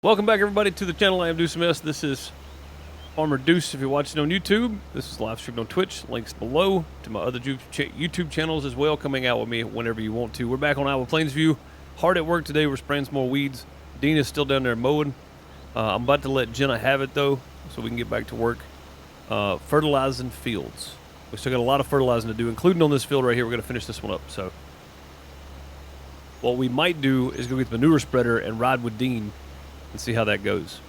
Welcome back, everybody, to the channel. I am DeucePlays. This is Farmer Deuce. If you're watching on YouTube, this is live streamed on Twitch. Links below to my other YouTube channels as well. Coming out with me whenever you want to. We're back on Iowa Plainsview. Hard at work today. We're spraying some more weeds. Dean is still down there mowing. I'm about to let Jenna have it, though, so we can get back to work. Fertilizing fields. We still got a lot of fertilizing to do, including on this field right here. We're going to finish this one up. So what we might do is go get the manure spreader and ride with Dean and see how that goes.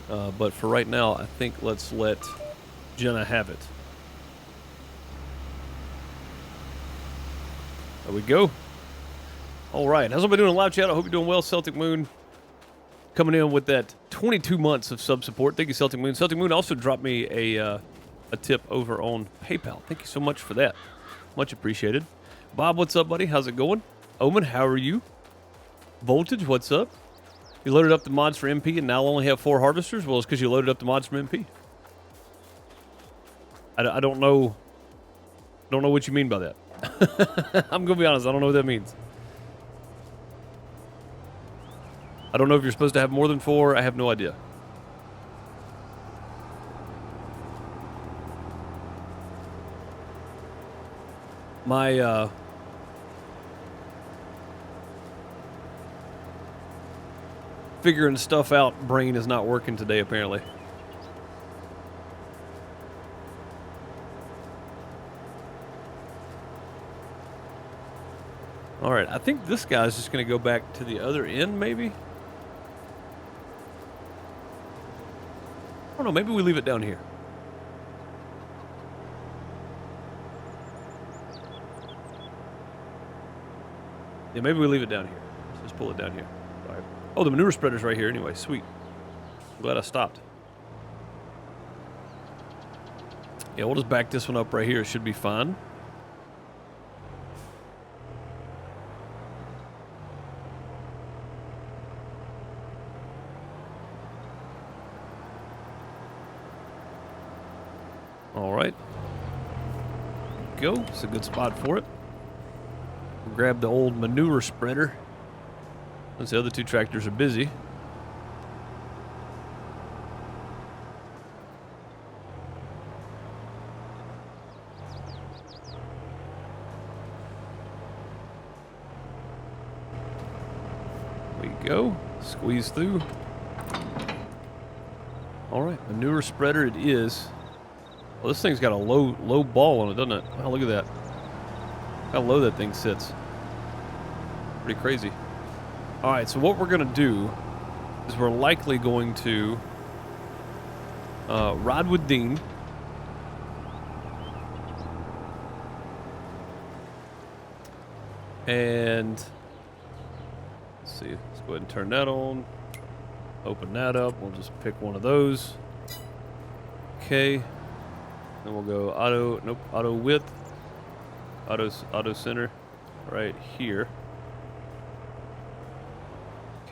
But for right now, I think let's let Jenna have it. There we go. All right. How's everybody doing in live chat? I hope you're doing well. Celtic Moon coming in with that 22 months of sub support. Thank you, Celtic Moon. Celtic Moon also dropped me a tip over on PayPal. Thank you so much for that. Much appreciated. Bob, what's up, buddy? How's it going? Omen, how are you? Voltage, what's up? You loaded up the mods for MP and now only have 4 harvesters? Well, it's because you loaded up the mods from MP. I don't know. Don't know what you mean by that. I'm going to be honest. I don't know what that means. I don't know if you're supposed to have more than 4. I have no idea. My, figuring stuff out brain is not working today, apparently. All right, I think this guy's just going to go back to the other end, maybe? I don't know, maybe we leave it down here. Yeah, maybe we leave it down here. Let's just pull it down here. All right. Oh, the manure spreader's right here anyway. Sweet. I'm glad I stopped. Yeah, we'll just back this one up right here. It should be fine. All right. Go. It's a good spot for it. We'll grab the old manure spreader. Since the other 2 tractors are busy. There we go. Squeeze through. All right, manure spreader it is. Well, this thing's got a low ball on it, doesn't it? Oh, look at that. How low that thing sits. Pretty crazy. All right, so what we're going to do is we're likely going to ride with Dean. And let's see, let's go ahead and turn that on. Open that up. We'll just pick one of those. Okay. Then we'll go auto width, auto center right here.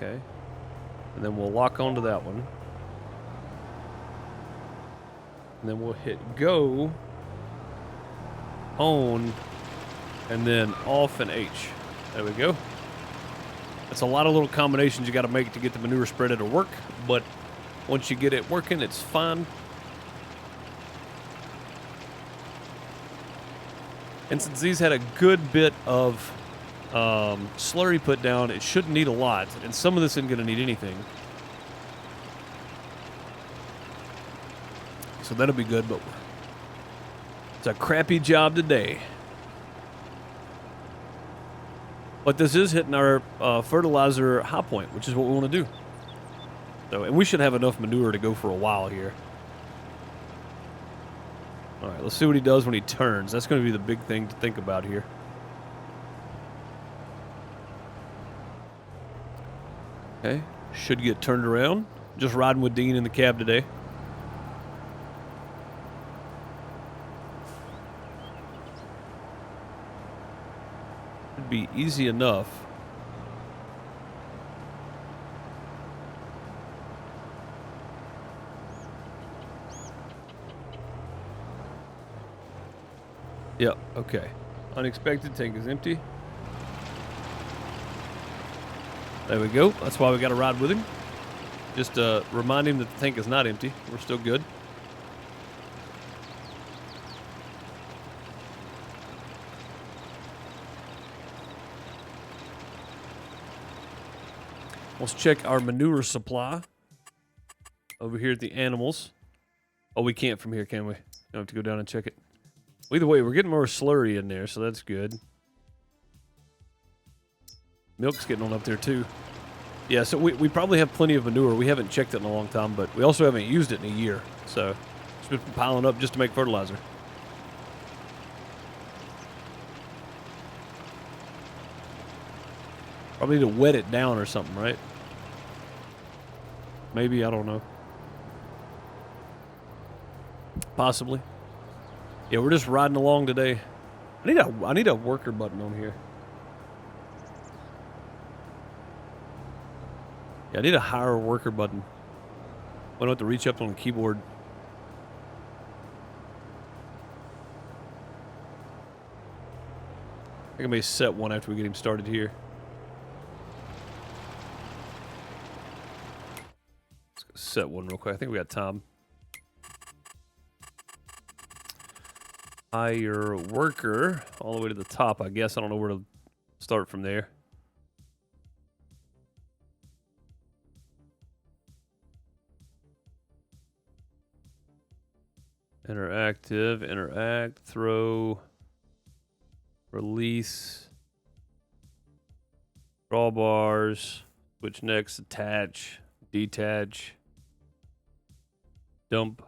Okay, and then we'll lock onto that one. And then we'll hit go, on, and then off and H. There we go. That's a lot of little combinations you got to make to get the manure spreader to work, but once you get it working, it's fine. And since these had a good bit of slurry put down, it shouldn't need a lot, and some of this isn't going to need anything. So that'll be good, but it's a crappy job today. But this is hitting our fertilizer high point, which is what we want to do. So, and we should have enough manure to go for a while here. All right, let's see what he does when he turns. That's going to be the big thing to think about here. Okay, should get turned around. Just riding with Dean in the cab today. Should be easy enough. Yep, okay. Unexpected tank is empty. There we go. That's why we got to ride with him. Just remind him that the tank is not empty. We're still good. Let's check our manure supply over here at the animals. Oh, we can't from here, can we? Don't have to go down and check it. Well, either way, we're getting more slurry in there, so that's good. Milk's getting on up there, too. Yeah, so we probably have plenty of manure. We haven't checked it in a long time, but we also haven't used it in a year. So it's been piling up just to make fertilizer. Probably need to wet it down or something, right? Maybe, I don't know. Possibly. Yeah, we're just riding along today. I need a worker button on here. Yeah, I need a hire worker button. I don't have to reach up on the keyboard. I think I may set one after we get him started here. Let's go set one real quick. I think we got time. Hire worker all the way to the top, I guess. I don't know where to start from there. Interactive, interact, throw, release, drawbars, switch next, attach, detach, dump,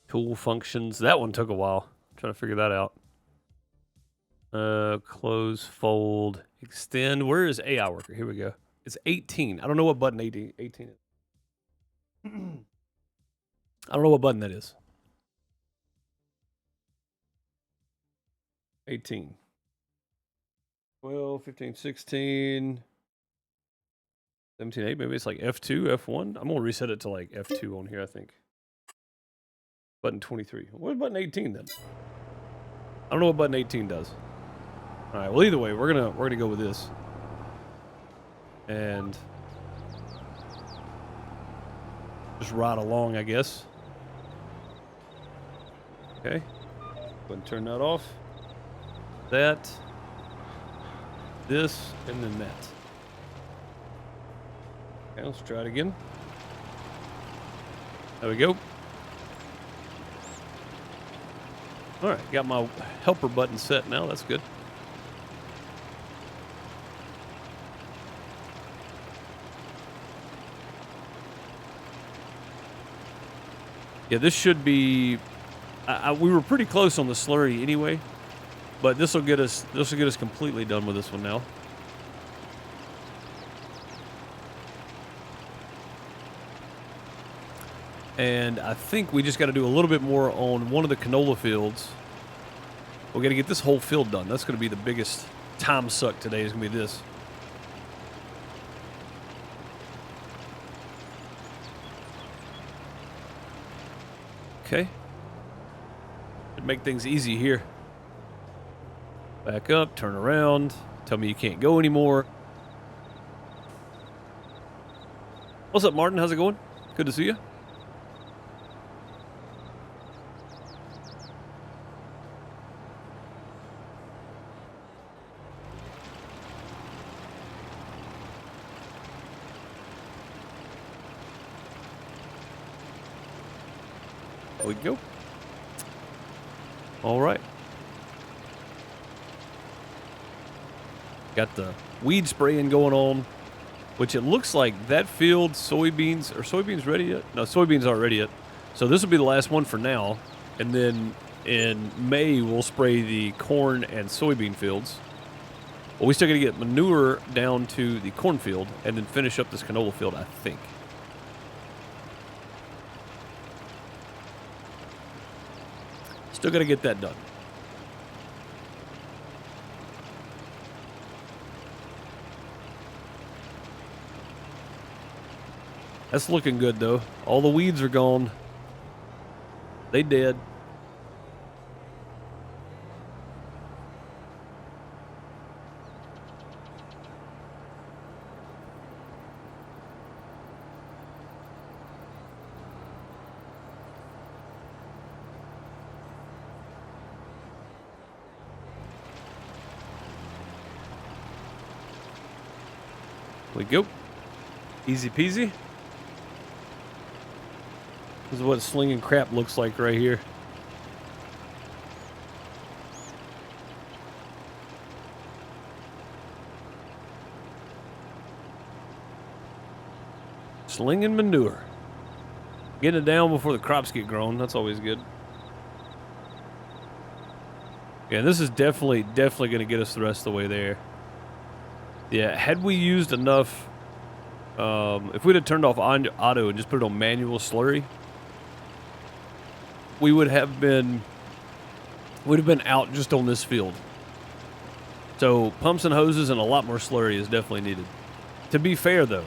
tool functions. That one took a while. I'm trying to figure that out. Close, fold, extend. Where is AI worker? Here we go. It's 18. I don't know what button 18 is. I don't know what button that is. 18. 12, 15, 16, 17, 8. Maybe it's like F2, F1. I'm going to reset it to like F2 on here, I think. Button 23. What button 18 then? I don't know what button 18 does. All right, well, either way, we're gonna go with this. And just ride along, I guess. Okay. Go ahead and turn that off. That. This, and then that. Okay, let's try it again. There we go. All right, got my helper button set now. That's good. Yeah, this should be. We were pretty close on the slurry anyway, but this will get us completely done with this one now. And I think we just got to do a little bit more on one of the canola fields. We got to get this whole field done. That's going to be the biggest time suck today. Is going to be this. Okay. Should make things easy here. Back up, turn around. Tell me you can't go anymore. What's up, Martin? How's it going? Good to see you. There we go. All right. Got the weed spraying going on, which it looks like that field, soybeans, are soybeans ready yet? No, soybeans aren't ready yet. So this will be the last one for now. And then in May, we'll spray the corn and soybean fields. But we still got to get manure down to the cornfield and then finish up this canola field, I think. Still got to get that done. That's looking good, though. All the weeds are gone. They dead. we go. Easy peasy. This is what slinging crap looks like right here. Slinging manure. Getting it down before the crops get grown. That's always good. Yeah, this is definitely going to get us the rest of the way there. Yeah, had we used enough... if we'd have turned off auto and just put it on manual slurry, we would have been out just on this field. So pumps and hoses and a lot more slurry is definitely needed. To be fair, though,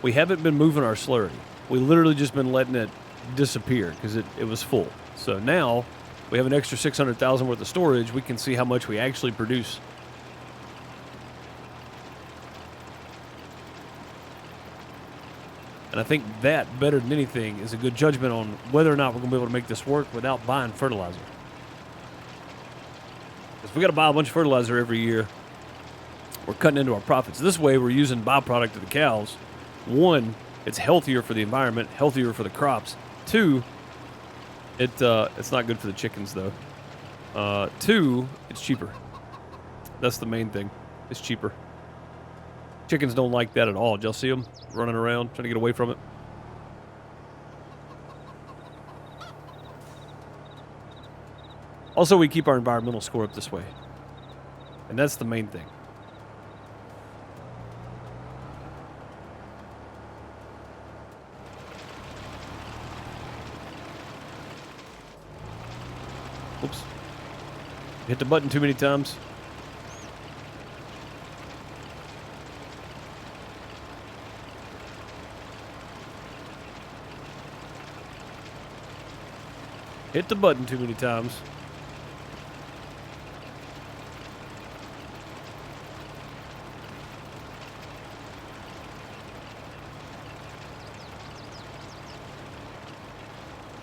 we haven't been moving our slurry. We literally just been letting it disappear because it was full. So now we have an extra 600,000 worth of storage. We can see how much we actually produce. And I think that, better than anything, is a good judgment on whether or not we're going to be able to make this work without buying fertilizer. If we got to buy a bunch of fertilizer every year, we're cutting into our profits. This way, we're using byproduct of the cows. One, it's healthier for the environment, healthier for the crops. Two, it's not good for the chickens, though. Two, it's cheaper. That's the main thing. It's cheaper. Chickens don't like that at all. Did y'all see them running around, trying to get away from it? Also, we keep our environmental score up this way. And that's the main thing. Oops. Hit the button too many times. Hit the button too many times.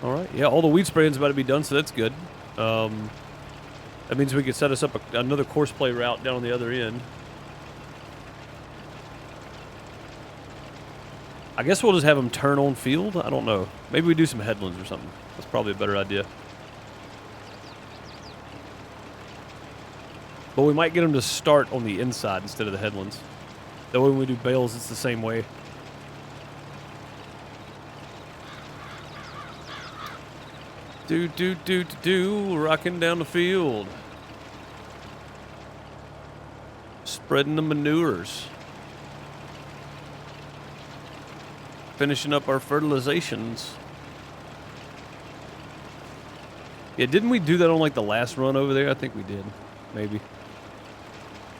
All right. Yeah, all the weed spraying's about to be done, so that's good. That means we could set us up another course play route down on the other end. I guess we'll just have them turn on field. I don't know. Maybe we do some headlands or something. That's probably a better idea. But we might get them to start on the inside instead of the headlands. That way when we do bales, it's the same way. Rocking down the field. Spreading the manures. Finishing up our fertilizations. Yeah, didn't we do that on like the last run over there? I think we did. Maybe.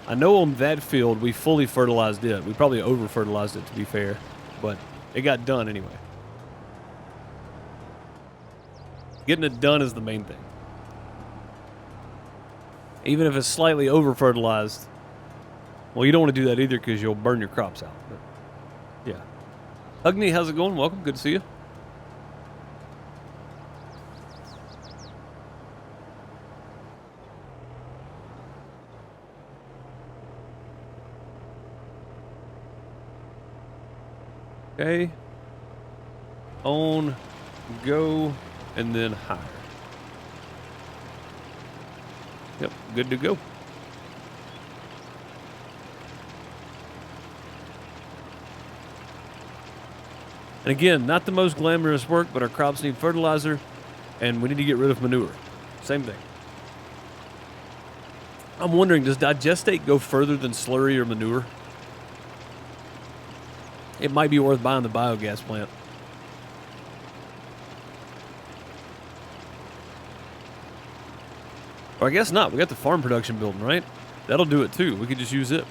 I know on that field we fully fertilized it. We probably over-fertilized it, to be fair. But it got done anyway. Getting it done is the main thing. Even if it's slightly over-fertilized. Well, you don't want to do that either because you'll burn your crops out. But yeah. Ugni, how's it going? Welcome. Good to see you. Okay. On, go, and then hire. Yep, good to go. And again, not the most glamorous work, but our crops need fertilizer, and we need to get rid of manure. Same thing. I'm wondering, does digestate go further than slurry or manure? It might be worth buying the biogas plant. Or I guess not. We got the farm production building, right? That'll do it too. We could just use it.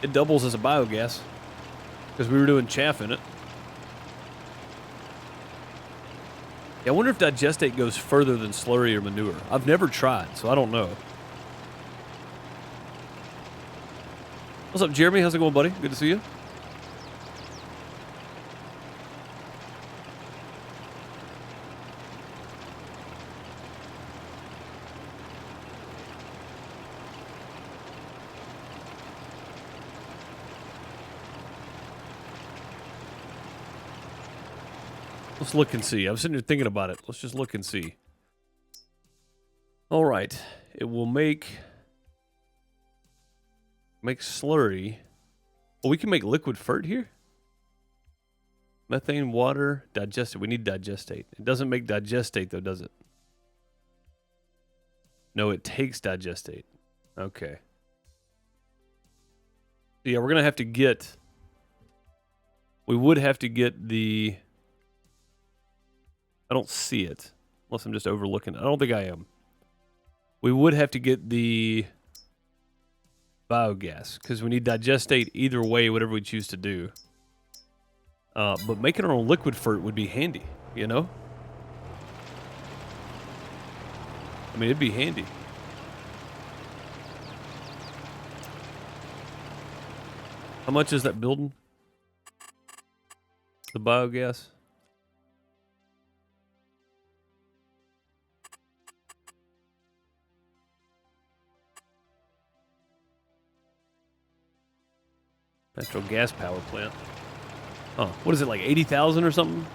It doubles as a biogas. Because we were doing chaff in it. Yeah, I wonder if digestate goes further than slurry or manure. I've never tried, so I don't know. What's up, Jeremy? How's it going, buddy? Good to see you. Let's look and see. I was sitting here thinking about it. Let's just look and see. All right. It will make slurry. Well, we can make liquid fert here. Methane, water, digestate. We need digestate. It doesn't make digestate though, does it? No, it takes digestate. Okay. So yeah, we're gonna have to get. We would have to get the. I don't see it, unless I'm just overlooking. I don't think I am. We would have to get the biogas because we need digestate either way, whatever we choose to do. But making our own liquid fert would be handy, you know? I mean, it'd be handy. How much is that building? The biogas? Natural gas power plant. Oh, what is it, like 80,000 or something?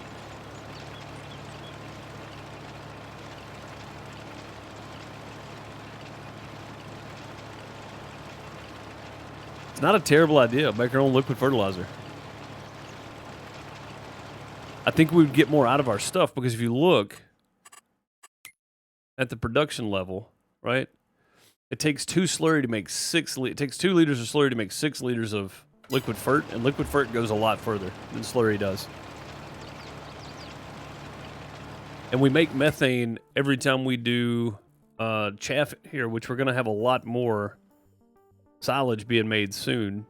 It's not a terrible idea. Make our own liquid fertilizer. I think we would get more out of our stuff because if you look at the production level, right? It takes 2 slurry to make 6 liters. It takes 2 liters of slurry to make 6 liters of liquid fert, and liquid fert goes a lot further than slurry does. And we make methane every time we do chaff here, which we're going to have a lot more silage being made soon.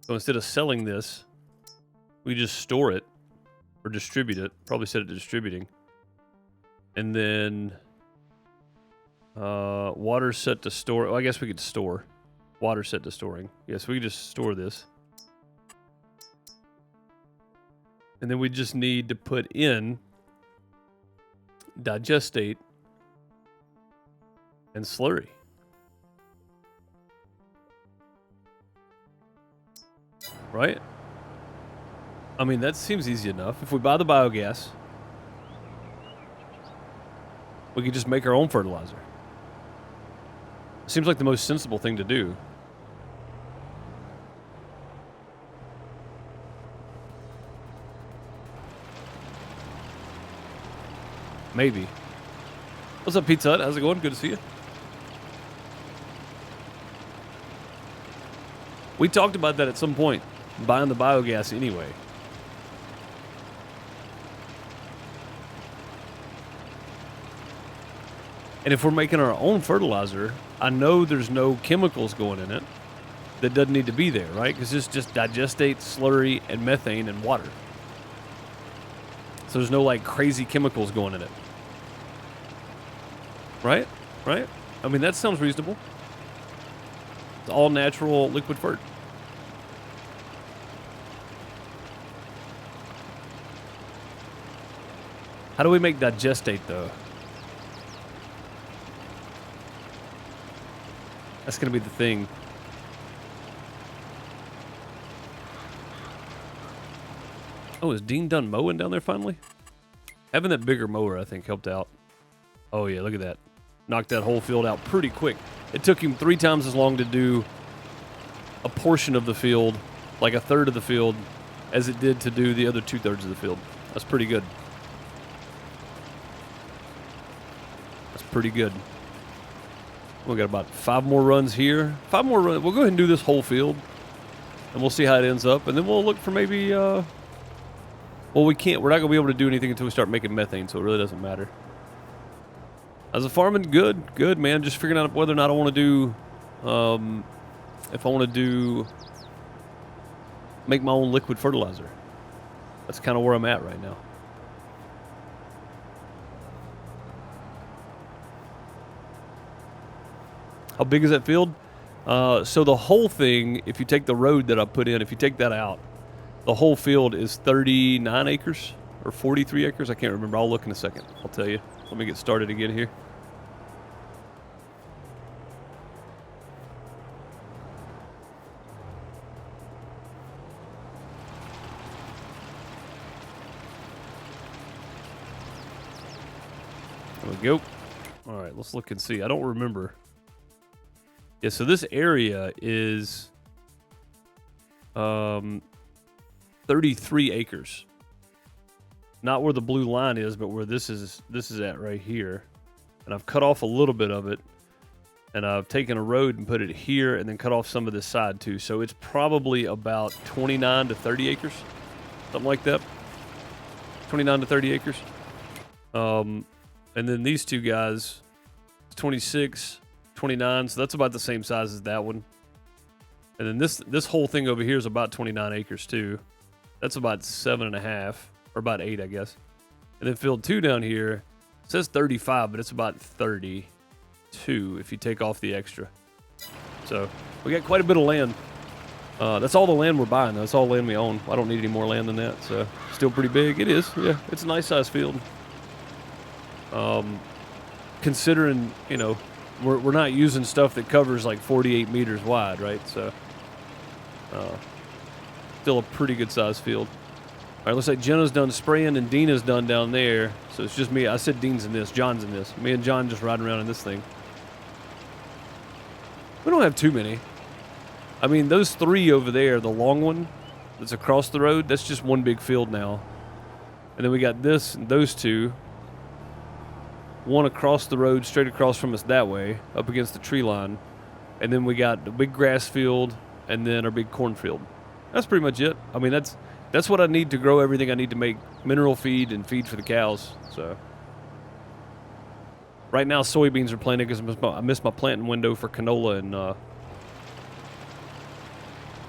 So instead of selling this, we just store it or distribute it. Probably set it to distributing. And then water set to store. Oh, I guess we could store. Water set to storing. Yes, we could just store this. And then we just need to put in digestate and slurry. Right? I mean, that seems easy enough. If we buy the biogas, we could just make our own fertilizer. Seems like the most sensible thing to do. Maybe. What's up, Pizza Hut? How's it going? Good to see you. We talked about that at some point, buying the biogas anyway. And if we're making our own fertilizer, I know there's no chemicals going in it that doesn't need to be there, right? Because it's just digestate, slurry, and methane and water. So there's no like crazy chemicals going in it. Right? Right? I mean, that sounds reasonable. It's all natural liquid fert. How do we make digestate, though? That's going to be the thing. Oh, is Dean done mowing down there finally? Having that bigger mower, I think, helped out. Oh, yeah, look at that. Knocked that whole field out pretty quick. It took him 3 times as long to do a portion of the field, like a third of the field, as it did to do the other 2/3 of the field. That's pretty good. That's pretty good. We got about 5 more runs here. 5 more runs. We'll go ahead and do this whole field, and we'll see how it ends up. And then we'll look for maybe, well, we can't. We're not going to be able to do anything until we start making methane, so it really doesn't matter. As a farming, good, man. Just figuring out whether or not I want to do, if I want to do, make my own liquid fertilizer. That's kind of where I'm at right now. How big is that field? So the whole thing, if you take the road that I put in, if you take that out, the whole field is 39 acres or 43 acres. I can't remember. I'll look in a second. I'll tell you. Let me get started again here. There we go. All right, let's look and see. I don't remember. Yeah, so this area is 33 acres. Not where the blue line is, but where this is at right here. And I've cut off a little bit of it. And I've taken a road and put it here and then cut off some of this side too. So it's probably about 29 to 30 acres. Something like that. 29 to 30 acres. And then these two guys, 26, 29. So that's about the same size as that one. And then this whole thing over here is about 29 acres too. That's about 7.5 or about 8, I guess. And then field 2 down here, it says 35, but it's about 32 if you take off the extra. So we got quite a bit of land. That's all the land we're buying, though. That's all land we own. I don't need any more land than that. So still pretty big. It is. Yeah, it's a nice size field. Considering, you know, we're not using stuff that covers like 48 meters wide, right? So still a pretty good size field. All right, looks like Jenna's done spraying and Dina's done down there. So it's just me. I said Dean's in this, John's in this. Me and John just riding around in this thing. We don't have too many. I mean, those 3 over there, the long one that's across the road, that's just one big field now. And then we got this and those 2. One across the road, straight across from us that way, up against the tree line. And then we got the big grass field and then our big cornfield. That's pretty much it. I mean, that's what I need to grow everything I need to make mineral feed and feed for the cows. So right now, soybeans are planted because I missed my planting window for canola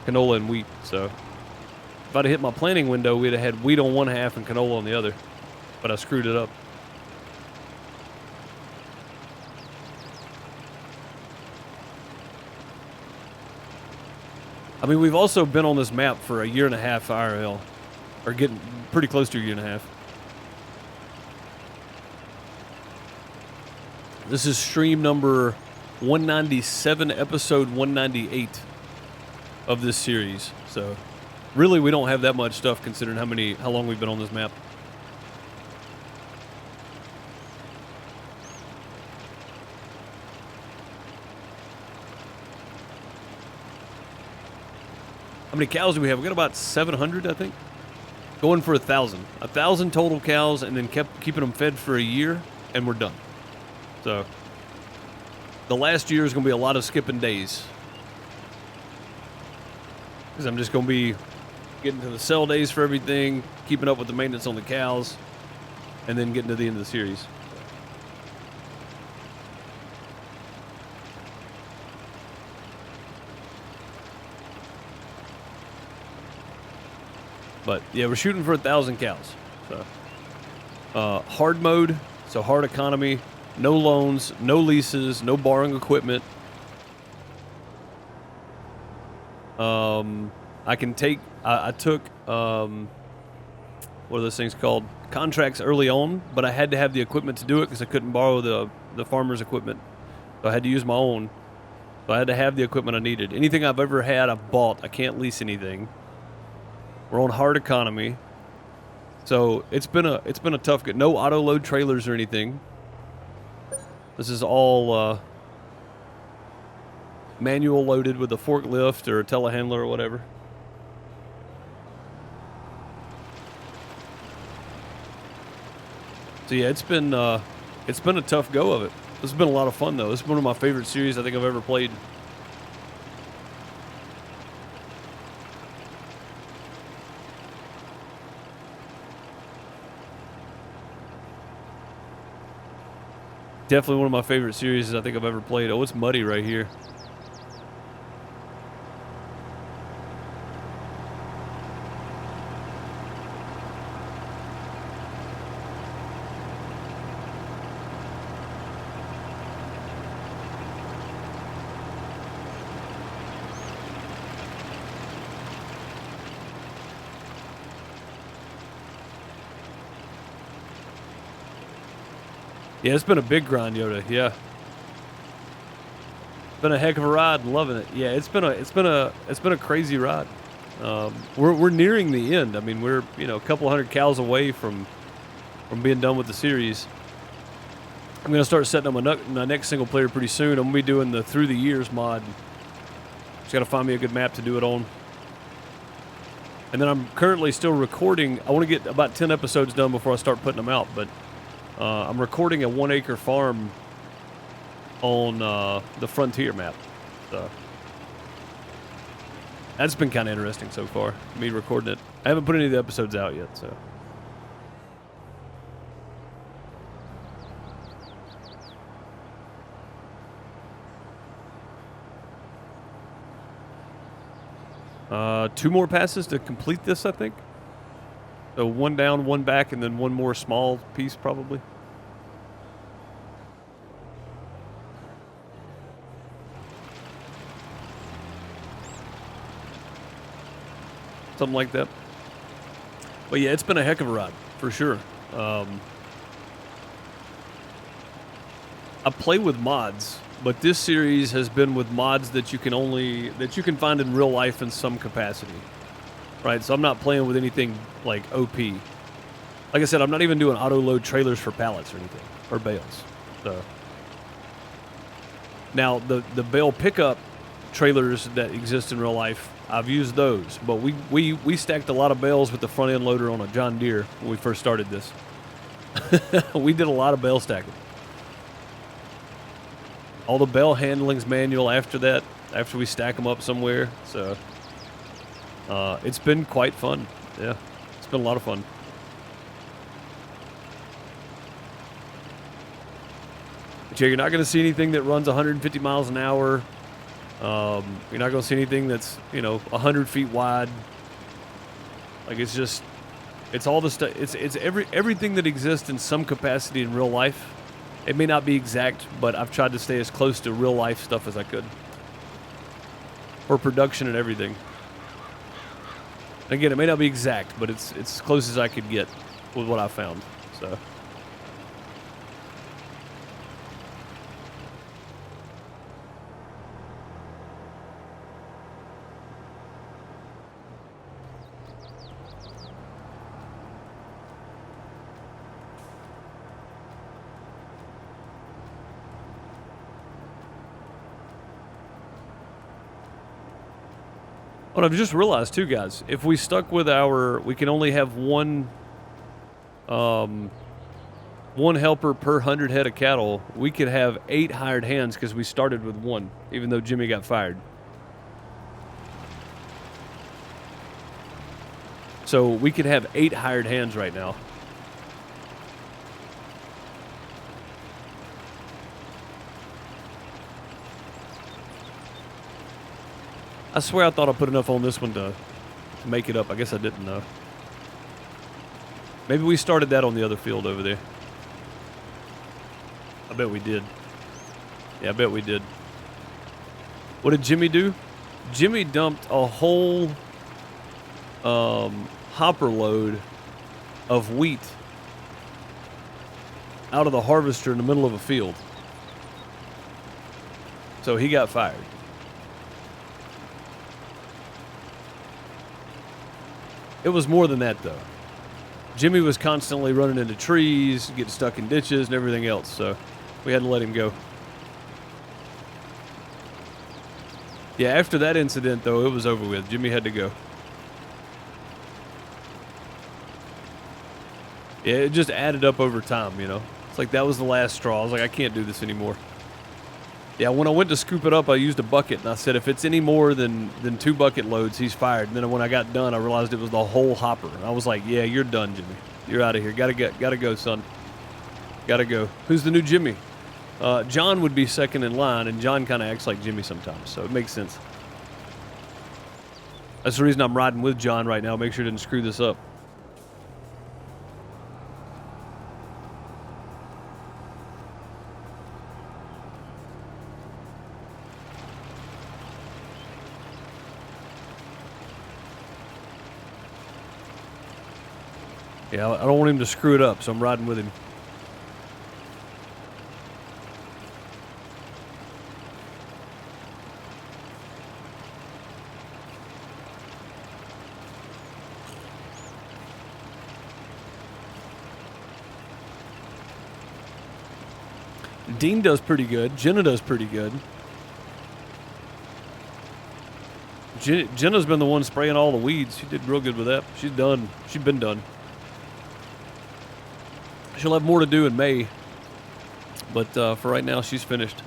and wheat. So if I'd have hit my planting window, we'd have had wheat on one half and canola on the other. But I screwed it up. I mean, we've also been on this map for a year and a half IRL, or getting pretty close to a year and a half. This is stream number 197, episode 198 of this series. So, really, we don't have that much stuff considering how long we've been on this map. How many cows do we have? We got about 700, I think. Going for 1,000. 1,000 total cows, and then kept keeping them fed for a year, and we're done. So, the last year is going to be a lot of skipping days. Because I'm just going to be getting to the sell days for everything, keeping up with the maintenance on the cows, and then getting to the end of the series. But yeah, we're shooting for 1,000 cows. So, hard mode, so hard economy, no loans, no leases, no borrowing equipment. I took what are those things called? Contracts early on, but I had to have the equipment to do it because I couldn't borrow the farmer's equipment. So I had to use my own. So I had to have the equipment I needed. Anything I've ever had, I've bought. I can't lease anything. We're on hard economy, so it's been a tough. No auto load trailers or anything. This is all manual loaded with a forklift or a telehandler or whatever. So yeah, it's been a tough go of it. This has been a lot of fun though. This is one of my favorite series I think I've ever played. Definitely one of my favorite series I think I've ever played. Oh, it's muddy right here. Yeah, it's been a big grind, Yoda. Yeah, been a heck of a ride. Loving it. Yeah, it's been a crazy ride. We're nearing the end. I mean, we're a couple hundred cows away from being done with the series. I'm gonna start setting up my next single player pretty soon. I'm gonna be doing the Through the Years mod. Just gotta find me a good map to do it on. And then I'm currently still recording. I want to get about 10 episodes done before I start putting them out. But I'm recording a 1 acre farm on the Frontier map. So that's been kind of interesting so far, me recording it. I haven't put any of the episodes out yet, so. Two more passes to complete this, I think. So one down, one back, and then one more small piece, probably. Something like that. But yeah, it's been a heck of a ride, for sure. I play with mods, but this series has been with mods that you can find in real life in some capacity, right? So I'm not playing with anything like OP. Like I said, I'm not even doing auto load trailers for pallets or anything, or bales. So now the bale pickup trailers that exist in real life, I've used those, but we stacked a lot of bales with the front end loader on a John Deere when we first started this. We did a lot of bale stacking. All the bale handling's manual after that, after we stack them up somewhere. So it's been quite fun. Yeah, it's been a lot of fun. But yeah, you're not going to see anything that runs 150 miles an hour. You're not going to see anything that's, 100 feet wide. Like, it's just, it's all the stuff. It's everything that exists in some capacity in real life. It may not be exact, but I've tried to stay as close to real life stuff as I could. For production and everything. Again, it may not be exact, but it's as close as I could get with what I found. So. What I've just realized too, guys, if we stuck with we can only have one helper per 100 head of cattle. We could have 8 hired hands because we started with 1, even though Jimmy got fired. So we could have 8 hired hands right now. I swear I thought I put enough on this one to make it up. I guess I didn't, though. Maybe we started that on the other field over there. I bet we did. Yeah, I bet we did. What did Jimmy do? Jimmy dumped a whole hopper load of wheat out of the harvester in the middle of a field. So he got fired. It was more than that, though. Jimmy was constantly running into trees, getting stuck in ditches, and everything else, so we had to let him go. Yeah, after that incident, though, it was over with. Jimmy had to go. Yeah, it just added up over time, It's like that was the last straw. I was like, I can't do this anymore. Yeah, when I went to scoop it up, I used a bucket, and I said, if it's any more than 2 bucket loads, he's fired. And then when I got done, I realized it was the whole hopper. And I was like, yeah, you're done, Jimmy. You're out of here. Gotta go, son. Gotta go. Who's the new Jimmy? John would be second in line, and John kind of acts like Jimmy sometimes, so it makes sense. That's the reason I'm riding with John right now. Make sure he didn't screw this up. Yeah, I don't want him to screw it up, so I'm riding with him. Dean does pretty good. Jenna does pretty good. Jenna's been the one spraying all the weeds. She did real good with that. She's done. She's been done. She'll have more to do in May. But for right now, she's finished.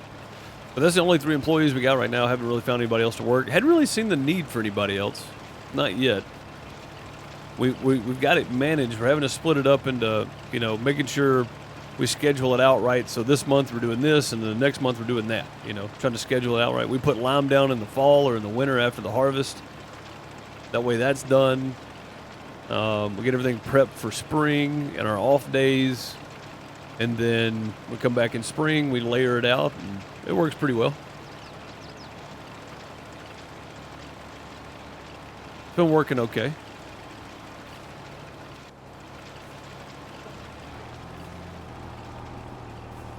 But that's the only 3 employees we got right now. Haven't really found anybody else to work. Hadn't really seen the need for anybody else. Not yet. We've got it managed. We're having to split it up into, you know, making sure we schedule it out right. So this month we're doing this, and then the next month we're doing that. You know, trying to schedule it out right. We put lime down in the fall or in the winter after the harvest. That way that's done. We get everything prepped for spring and our off days. And then we come back in spring, we layer it out, and it works pretty well. It's been working okay.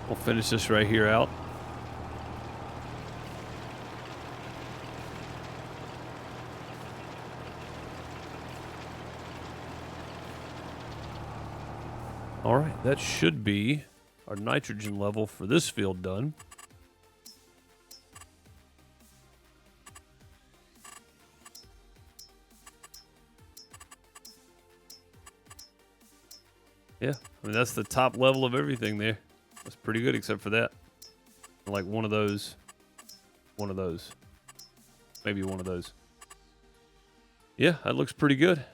We'll finish this right here out. All right, that should be our nitrogen level for this field done. Yeah, I mean, that's the top level of everything there. That's pretty good except for that. Like one of those, maybe one of those. Yeah, that looks pretty good.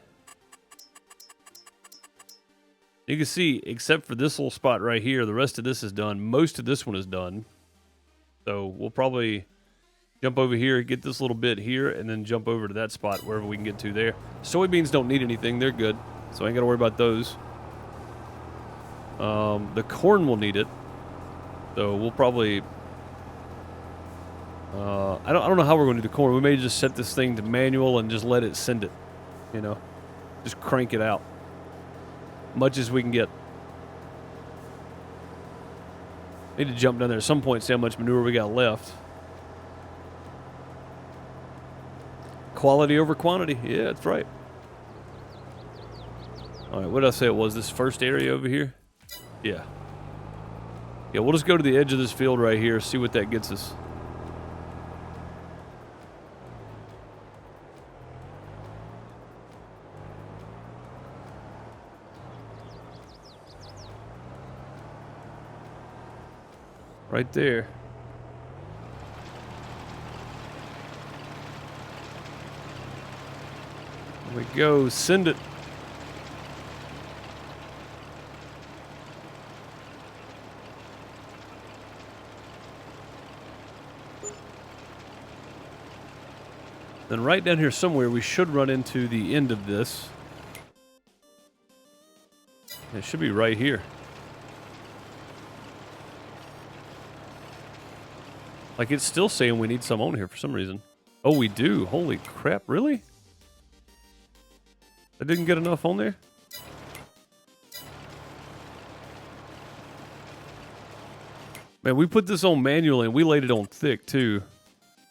You can see, except for this little spot right here, the rest of this is done. Most of this one is done. So we'll probably jump over here, get this little bit here, and then jump over to that spot wherever we can get to there. Soybeans don't need anything. They're good. So I ain't got to worry about those. The corn will need it. So we'll probably... I don't know how we're going to do the corn. We may just set this thing to manual and just let it send it. You know? Just crank it out. Much as we can get. Need to jump down there at some point, see how much manure we got left. Quality over quantity. Yeah, that's right. All right, what did I say it was? This first area over here? Yeah. Yeah, we'll just go to the edge of this field right here, see what that gets us. Right there. There we go. Send it. Then right down here somewhere, we should run into the end of this. It should be right here. Like, it's still saying we need some on here for some reason. Oh, we do. Holy crap. Really? I didn't get enough on there? Man, we put this on manually and we laid it on thick, too.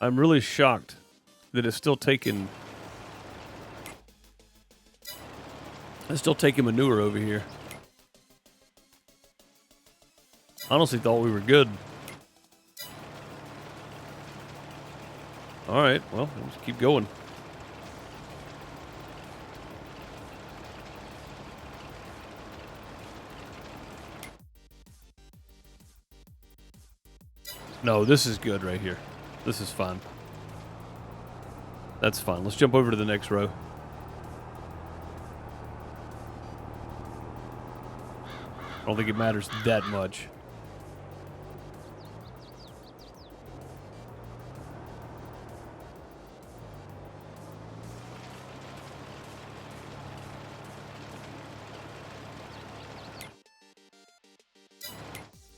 I'm really shocked that it's still taking... It's still taking manure over here. Honestly thought we were good. All right, well, let's keep going. No, this is good right here. This is fine. That's fine. Let's jump over to the next row. I don't think it matters that much.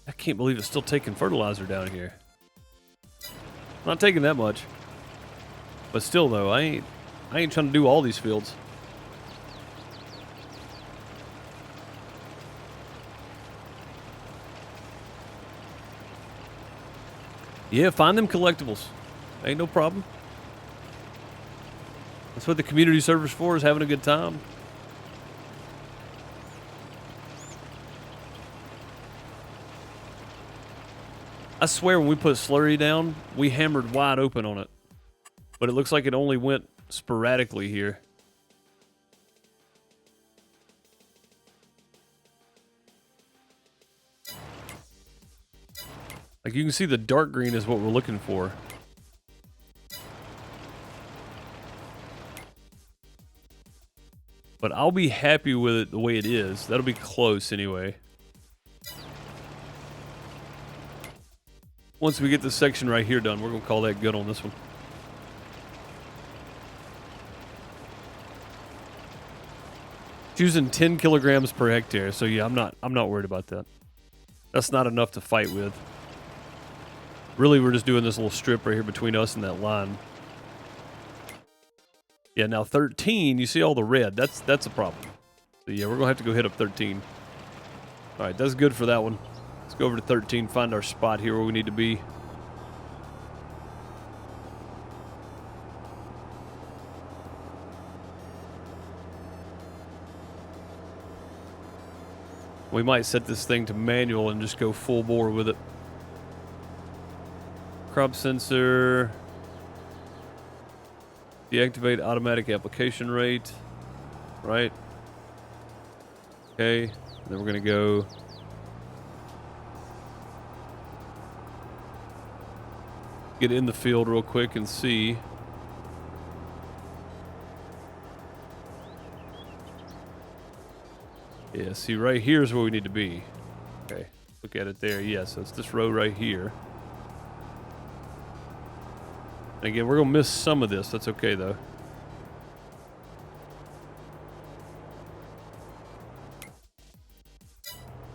I can't believe it's still taking fertilizer down here. Not taking that much. But still though, I ain't trying to do all these fields. Yeah, find them collectibles. Ain't no problem. That's what the community service for, is having a good time. I swear when we put slurry down, we hammered wide open on it. But it looks like it only went sporadically here. Like you can see the dark green is what we're looking for. But I'll be happy with it the way it is. That'll be close anyway. Once we get this section right here done, we're going to call that good on this one. Choosing 10 kilograms per hectare, so yeah, I'm not worried about that. That's not enough to fight with. Really, we're just doing this little strip right here between us and that line. Yeah, now 13, you see all the red. That's a problem. So yeah, we're going to have to go hit up 13. All right, that's good for that one. Let's go over to 13, find our spot here where we need to be. We might set this thing to manual and just go full bore with it. Crop sensor. Deactivate automatic application rate. Right. Okay. Then we're going to go. Get in the field real quick and see. Yeah, see right here is where we need to be. Okay, look at it there. Yeah, so it's this row right here. And again, we're going to miss some of this. That's okay, though.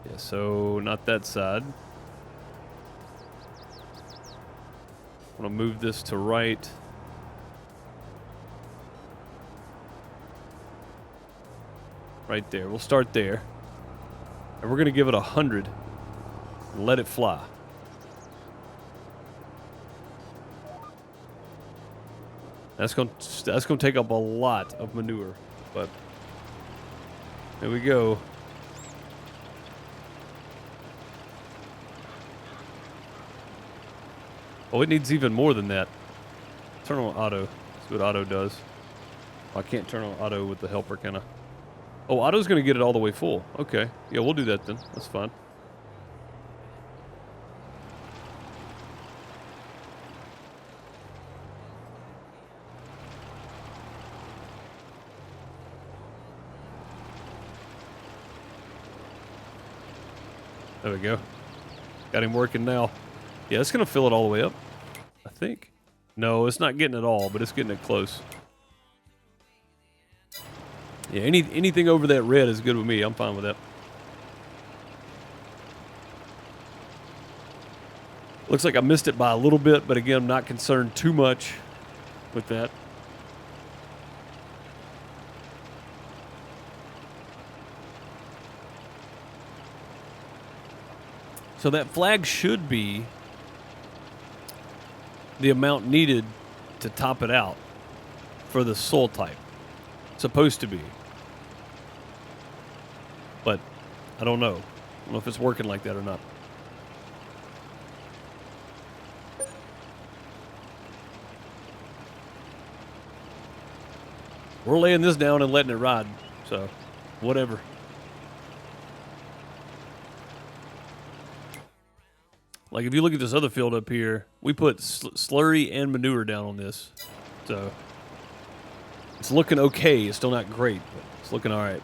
Yeah, so not that side. I'm going to move this to right. Right there. We'll start there. And we're going to give it 100 and let it fly. That's going to take up a lot of manure, but there we go. Oh, it needs even more than that. Turn on auto. See what auto does. Oh, I can't turn on auto with the helper, can I? Oh, auto's going to get it all the way full. Okay. Yeah, we'll do that then. That's fine. There we go. Got him working now. Yeah, it's going to fill it all the way up, I think. No, it's not getting it all, but it's getting it close. Yeah, anything over that red is good with me. I'm fine with that. Looks like I missed it by a little bit, but again, I'm not concerned too much with that. So that flag should be the amount needed to top it out for the soil type. Supposed to be. But I don't know. I don't know if it's working like that or not. We're laying this down and letting it ride. So, whatever. Like, if you look at this other field up here, we put slurry and manure down on this. So, it's looking okay. It's still not great, but it's looking all right.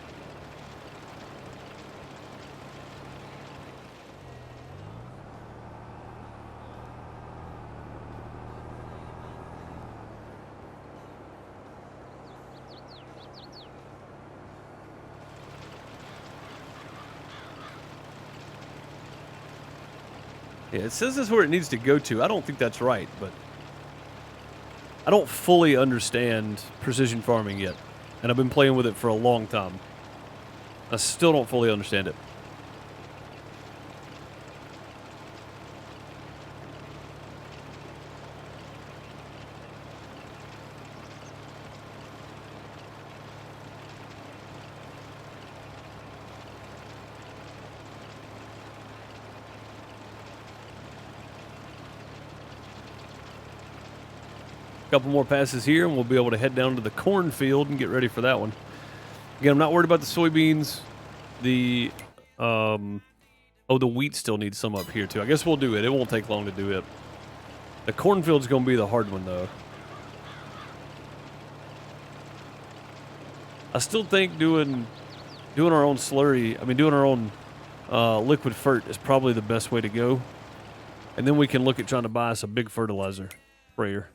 Yeah, it says this is where it needs to go to. I don't think that's right, but I don't fully understand precision farming yet. And I've been playing with it for a long time. I still don't fully understand it. couple more passes here, and we'll be able to head down to the cornfield and get ready for that one. Again, I'm not worried about the soybeans. The the wheat still needs some up here too. I guess we'll do it. It won't take long to do it. The cornfield's going to be the hard one though. I still think doing our own slurry, doing our own liquid fert is probably the best way to go. And then we can look at trying to buy us a big fertilizer sprayer.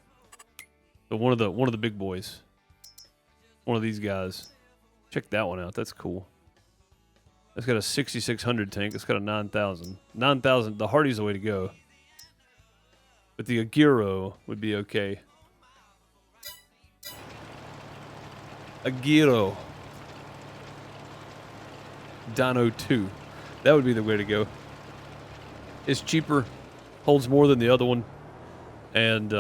So one of the big boys. One of these guys. Check that one out. That's cool. It's got a 6,600 tank. It's got a 9,000. 9,000, the Hardy's the way to go. But the Agiro would be okay. Agiro. Dino 2. That would be the way to go. It's cheaper. Holds more than the other one. And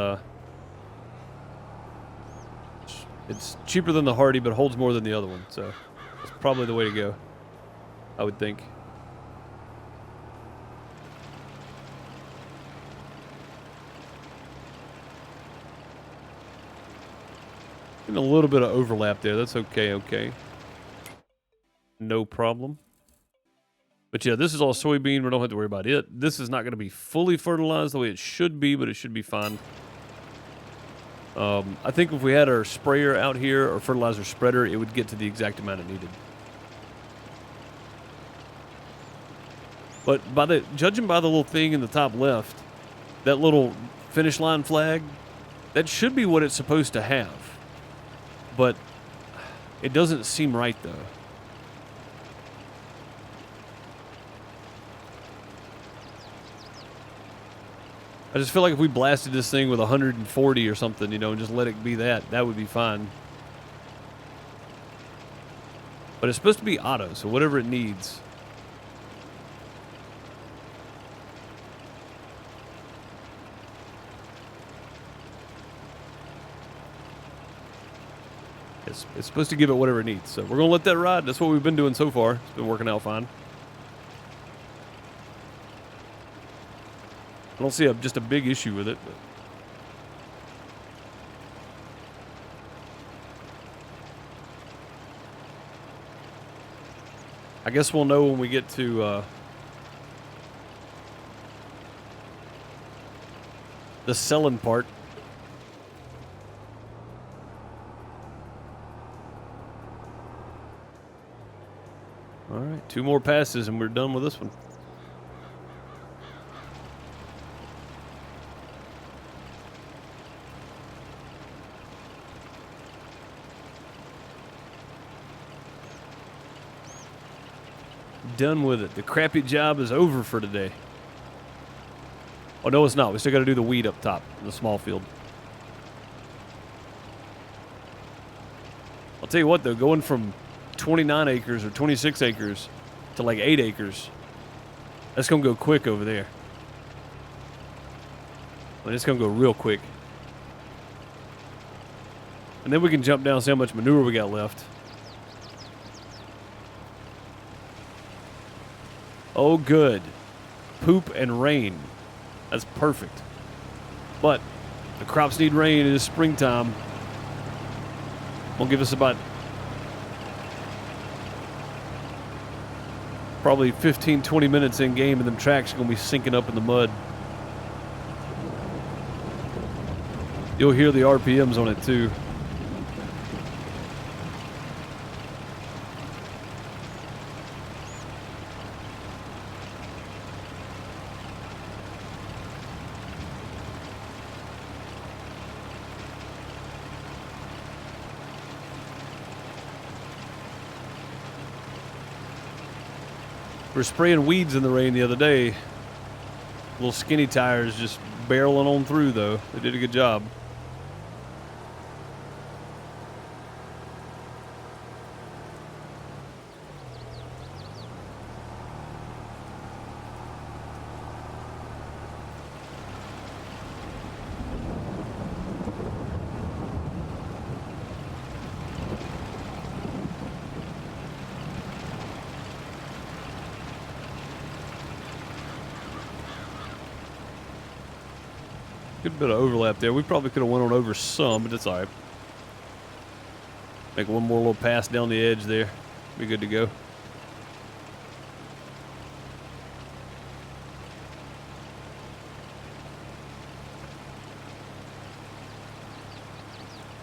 it's cheaper than the Hardy, but holds more than the other one. So it's probably the way to go, I would think. And a little bit of overlap there. That's okay. No problem. But yeah, this is all soybean. We don't have to worry about it. This is not going to be fully fertilized the way it should be, but it should be fine. I think if we had our sprayer out here, or fertilizer spreader, it would get to the exact amount it needed. But judging by the little thing in the top left, that little finish line flag, that should be what it's supposed to have. But it doesn't seem right though. I just feel like if we blasted this thing with 140 or something, and just let it be that would be fine. But it's supposed to be auto, so whatever it needs. It's supposed to give it whatever it needs. So we're going to let that ride. That's what we've been doing so far. It's been working out fine. I don't see just a big issue with it. But I guess we'll know when we get to the selling part. All right, 2 more passes and we're done with this one. Done with it. The crappy job is over for today. Oh, no, it's not. We still got to do the weed up top in the small field. I'll tell you what, though, going from 29 acres or 26 acres to like 8 acres, that's going to go quick over there. It's going to go real quick. And then we can jump down and see how much manure we got left. Oh, good. Poop and rain. That's perfect. But the crops need rain. It is springtime. Will give us about probably 15, 20 minutes in game, and them tracks are going to be sinking up in the mud. You'll hear the RPMs on it too. We were spraying weeds in the rain the other day. Little skinny tires just barreling on through, though. They did a good job. Good bit of overlap there. We probably could have went on over some, but it's all right. Make one more little pass down the edge there. Be good to go.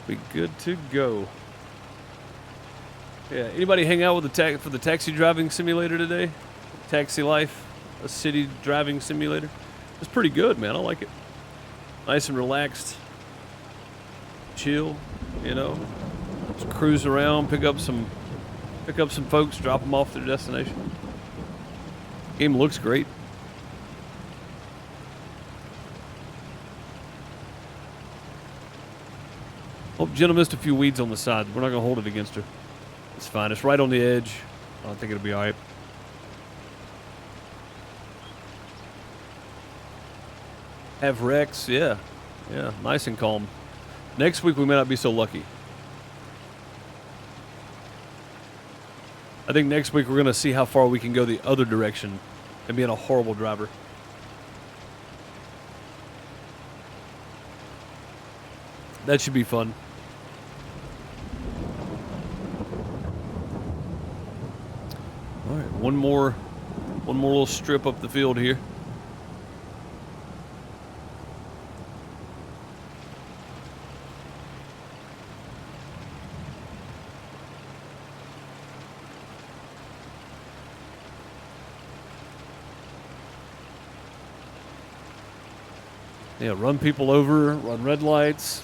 Be good to go. Yeah, anybody hang out with for the taxi driving simulator today? Taxi Life, a city driving simulator. It's pretty good, man. I like it. Nice and relaxed. Chill, you know. Just cruise around, pick up some folks, drop them off to their destination. Game looks great. Hope Jenna missed a few weeds on the side. We're not going to hold it against her. It's fine. It's right on the edge. I think it'll be all right. Have wrecks. Yeah. Yeah. Nice and calm. Next week, we may not be so lucky. I think next week, we're going to see how far we can go the other direction and being a horrible driver. That should be fun. All right, one more little strip up the field here. Yeah, run people over, run red lights,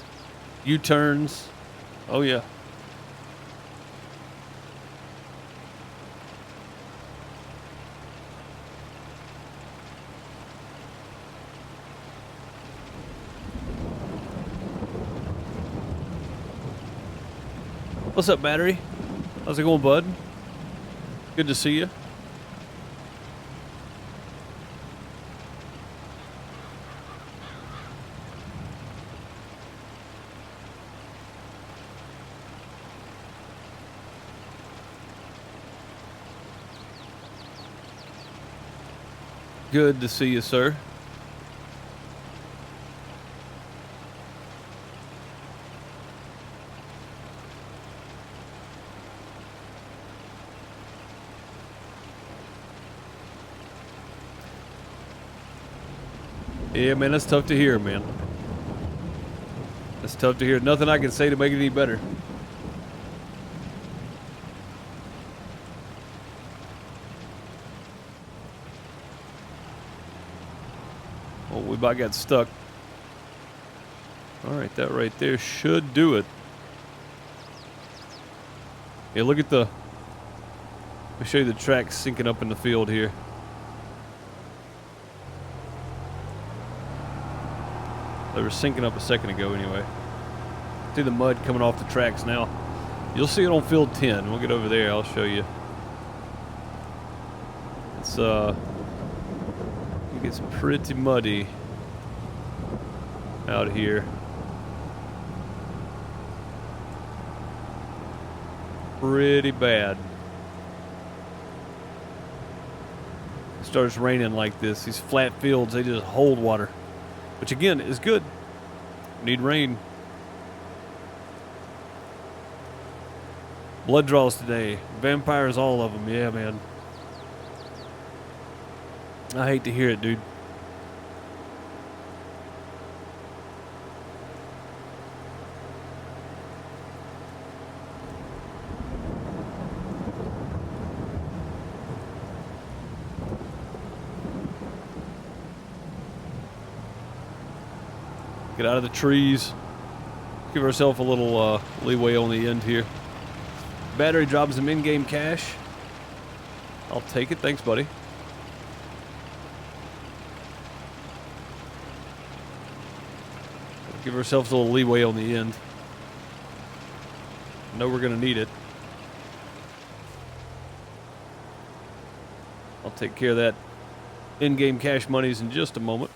U-turns. Oh, yeah. What's up, Battery? How's it going, bud? Good to see you. Good to see you, sir. Yeah, man, that's tough to hear, man. That's tough to hear. Nothing I can say to make it any better. Oh, we about got stuck. All right, that right there should do it. Yeah, look at the... Let me show you the tracks sinking up in the field here. They were sinking up a second ago anyway. See the mud coming off the tracks now. You'll see it on field 10. We'll get over there. I'll show you. It's it gets pretty muddy out here. Pretty bad. It starts raining like this. These flat fields, they just hold water. Which again is good. Need rain. Blood draws today. Vampires, all of them. Yeah, man. I hate to hear it, dude. Get out of the trees. Give ourselves a little leeway on the end here. Battery drops some in-game cash. I'll take it. Thanks, buddy. Give ourselves a little leeway on the end. I know we're going to need it. I'll take care of that in-game cash monies in just a moment.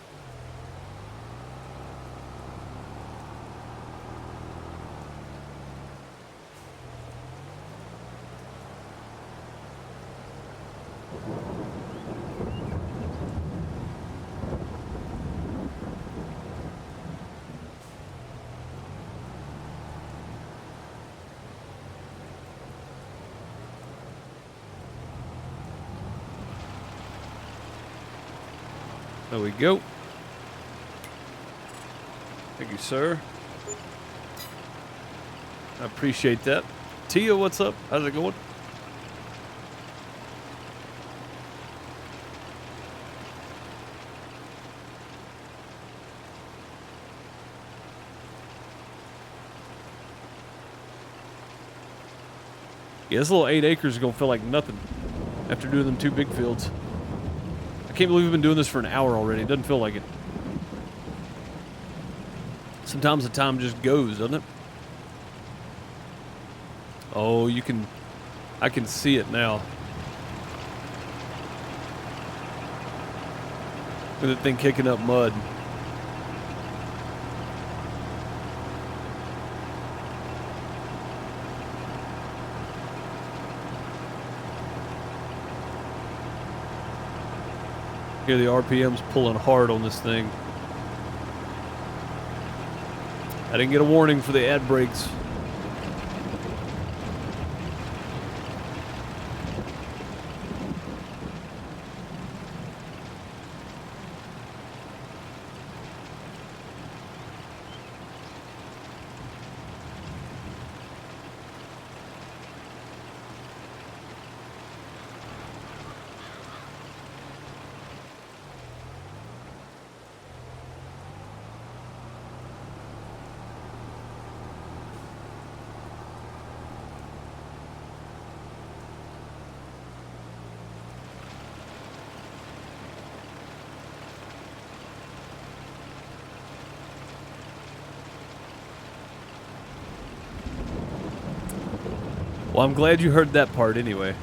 There we go. Thank you, sir. I appreciate that. Tia, what's up? How's it going? Yeah, this little 8 acres is going to feel like nothing after doing them 2 big fields. I can't believe we've been doing this for an hour already. It doesn't feel like it. Sometimes the time just goes, doesn't it? Oh, I can see it now. Look at that thing kicking up mud. Hear the RPMs pulling hard on this thing. I didn't get a warning for the ad breaks. Well, I'm glad you heard that part anyway.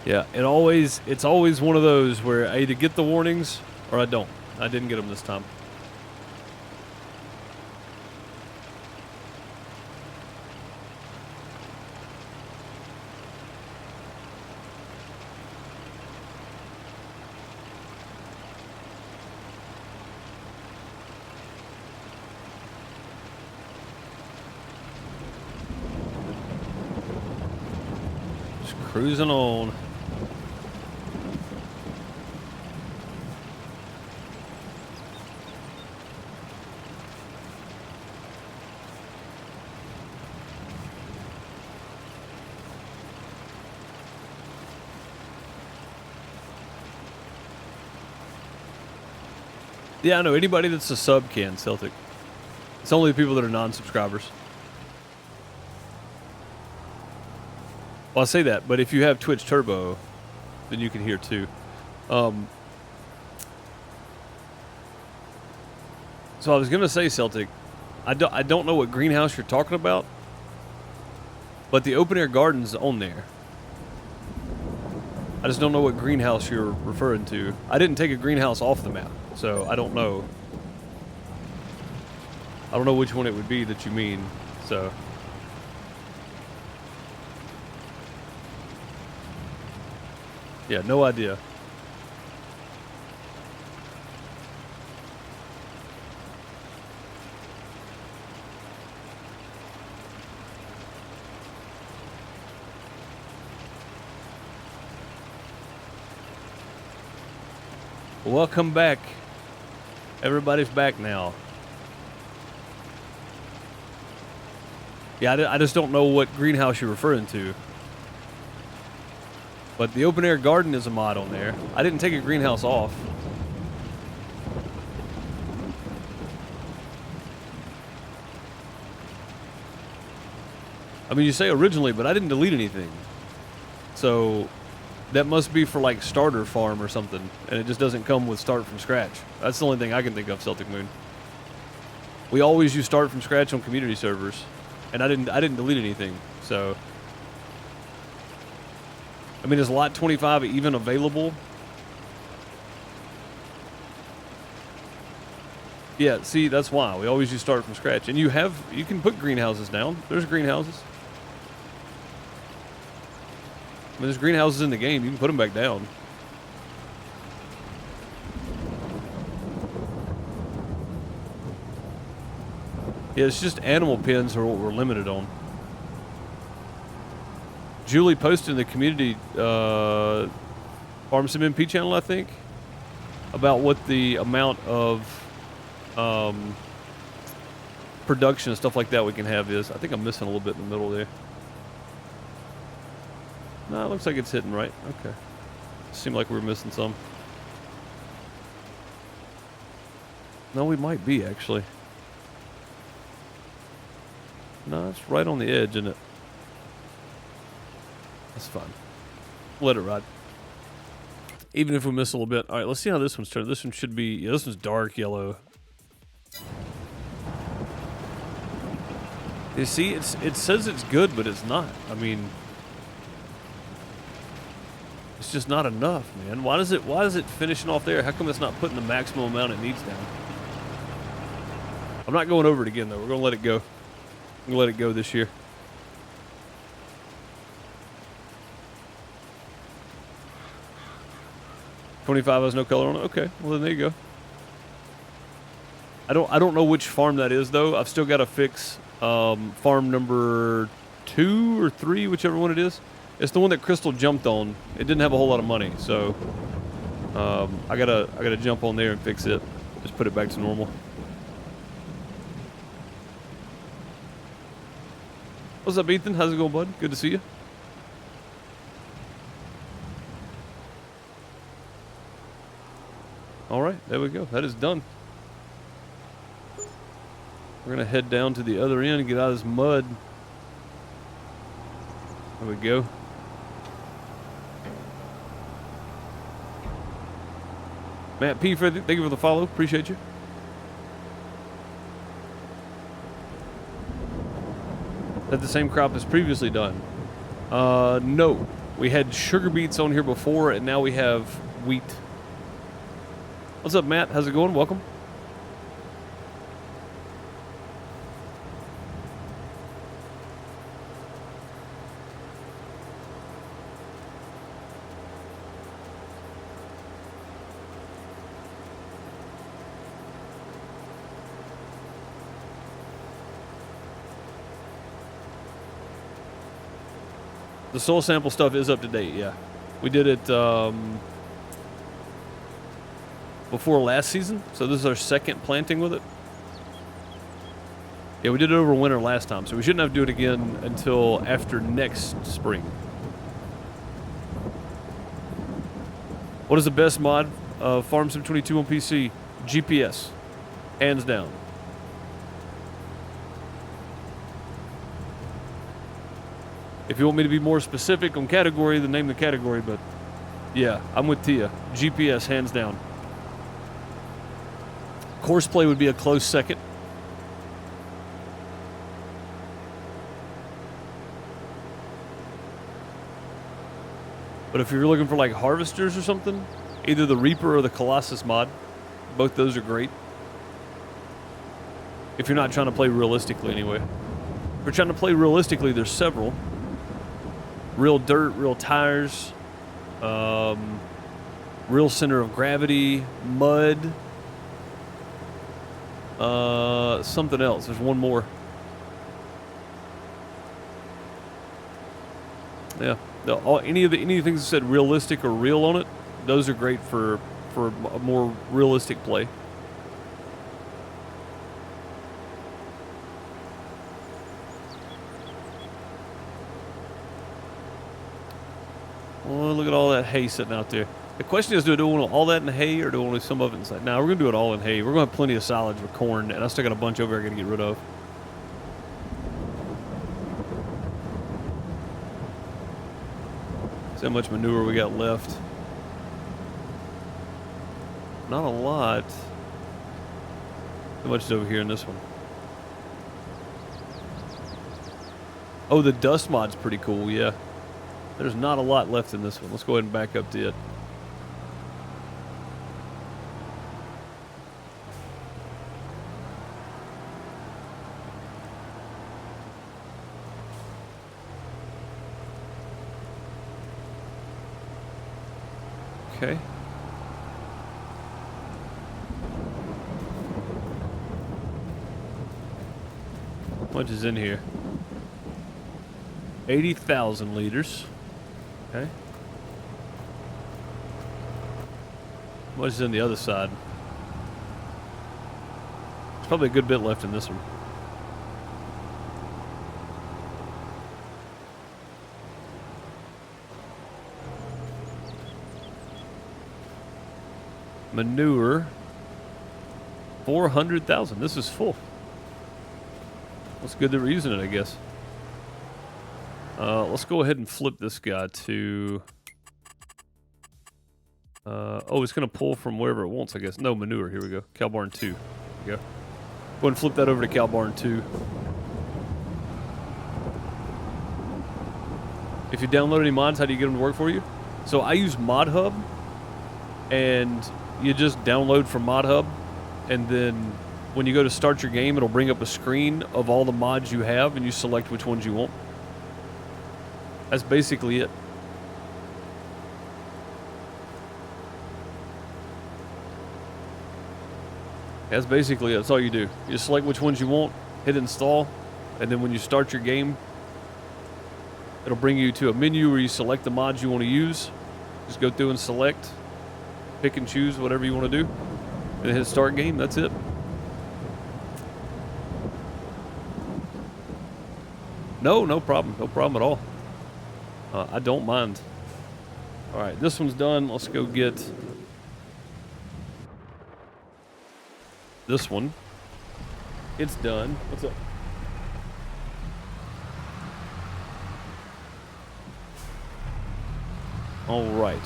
Yeah, it's always one of those where I either get the warnings or I don't. I didn't get them this time. Just cruising on. Yeah, I know. Anybody that's a sub can, Celtic. It's only the people that are non-subscribers. Well, I say that, but if you have Twitch Turbo, then you can hear too. So I was going to say, Celtic, I don't know what greenhouse you're talking about, but the open air garden's on there. I just don't know what greenhouse you're referring to. I didn't take a greenhouse off the map, so I don't know. I don't know which one it would be that you mean, so. Yeah, no idea. Welcome back. Everybody's back now. Yeah, I just don't know what greenhouse you're referring to. But the open air garden is a mod on there. I didn't take a greenhouse off. I mean, you say originally, but I didn't delete anything. So that must be for like starter farm or something, and it just doesn't come with start from scratch. That's the only thing I can think of, Celtic Moon. We always use start from scratch on community servers, and I didn't delete anything. So I mean, is lot 25 even available? Yeah, see, that's why we always use start from scratch. And you can put greenhouses down. There's greenhouses. I mean, there's greenhouses in the game. You can put them back down. Yeah, it's just animal pens are what we're limited on. Julie posted in the community Farm Sim MP channel, I think, about what the amount of production and stuff like that we can have is. I think I'm missing a little bit in the middle there. No, it looks like it's hitting right. Okay. Seemed like we were missing some. No, we might be, actually. No, it's right on the edge, isn't it? That's fine. Let it ride. Even if we miss a little bit. All right, let's see how this one's turned. This one should be... Yeah, this one's dark yellow. You see, it says it's good, but it's not. I mean... It's just not enough, man. Why is it finishing off there? How come it's not putting the maximum amount it needs down? I'm not going over it again, though. We're going to let it go. I'm going to let it go this year. $25 has no color on it? Okay, well then there you go. I don't know which farm that is, though. I've still got to fix farm number 2 or 3, whichever one it is. It's the one that Crystal jumped on. It didn't have a whole lot of money, so I gotta jump on there and fix it. Just put it back to normal. What's up, Ethan? How's it going, bud? Good to see you. All right, there we go. That is done. We're gonna head down to the other end and get out of this mud. There we go. Matt P, thank you for the follow. Appreciate you. That the same crop as previously done? No. We had sugar beets on here before, and now we have wheat. What's up, Matt? How's it going? Welcome. The soil sample stuff is up to date, yeah. We did it before last season, so this is our second planting with it. Yeah, we did it over winter last time, so we shouldn't have to do it again until after next spring. What is the best mod of Farm Sim 22 on PC? GPS, hands down. If you want me to be more specific on category, then name the category, but yeah, I'm with Tia. GPS, hands down. Courseplay would be a close second. But if you're looking for like harvesters or something, either the Reaper or the Colossus mod, both those are great. If you're not trying to play realistically anyway. If you're trying to play realistically, there's several. Real dirt, real tires, real center of gravity, mud, something else. There's one more. Yeah, any of the things that said realistic or real on it, those are great for a more realistic play. Oh, look at all that hay sitting out there. The question is, do I want all that in hay or do I want some of it inside? Now, we're going to do it all in hay. We're going to have plenty of silage with corn, and I still got a bunch over there I got to get rid of. See how much manure we got left. Not a lot. How much is over here in this one? Oh, the dust mod's pretty cool, yeah. There's not a lot left in this one. Let's go ahead and back up to it. Okay. How much is in here? 80,000 liters. Okay. How much is in the other side? There's probably a good bit left in this one. Manure. 400,000. This is full. It's good that we're using it, I guess. Let's go ahead and flip this guy to... oh, it's going to pull from wherever it wants, I guess. No, manure. Here we go. Cow Barn 2. There we go. Go ahead and flip that over to Cow Barn 2. If you download any mods, how do you get them to work for you? So I use ModHub, and you just download from ModHub, and then when you go to start your game, it'll bring up a screen of all the mods you have, and you select which ones you want. That's basically it. That's basically it. That's all you do. You select which ones you want, hit install, and then when you start your game, it'll bring you to a menu where you select the mods you want to use. Just go through and select, pick and choose whatever you want to do, and hit start game. That's it. No problem. No problem at all. I don't mind. All right, this one's done. Let's go get this one. It's done. What's up? All right.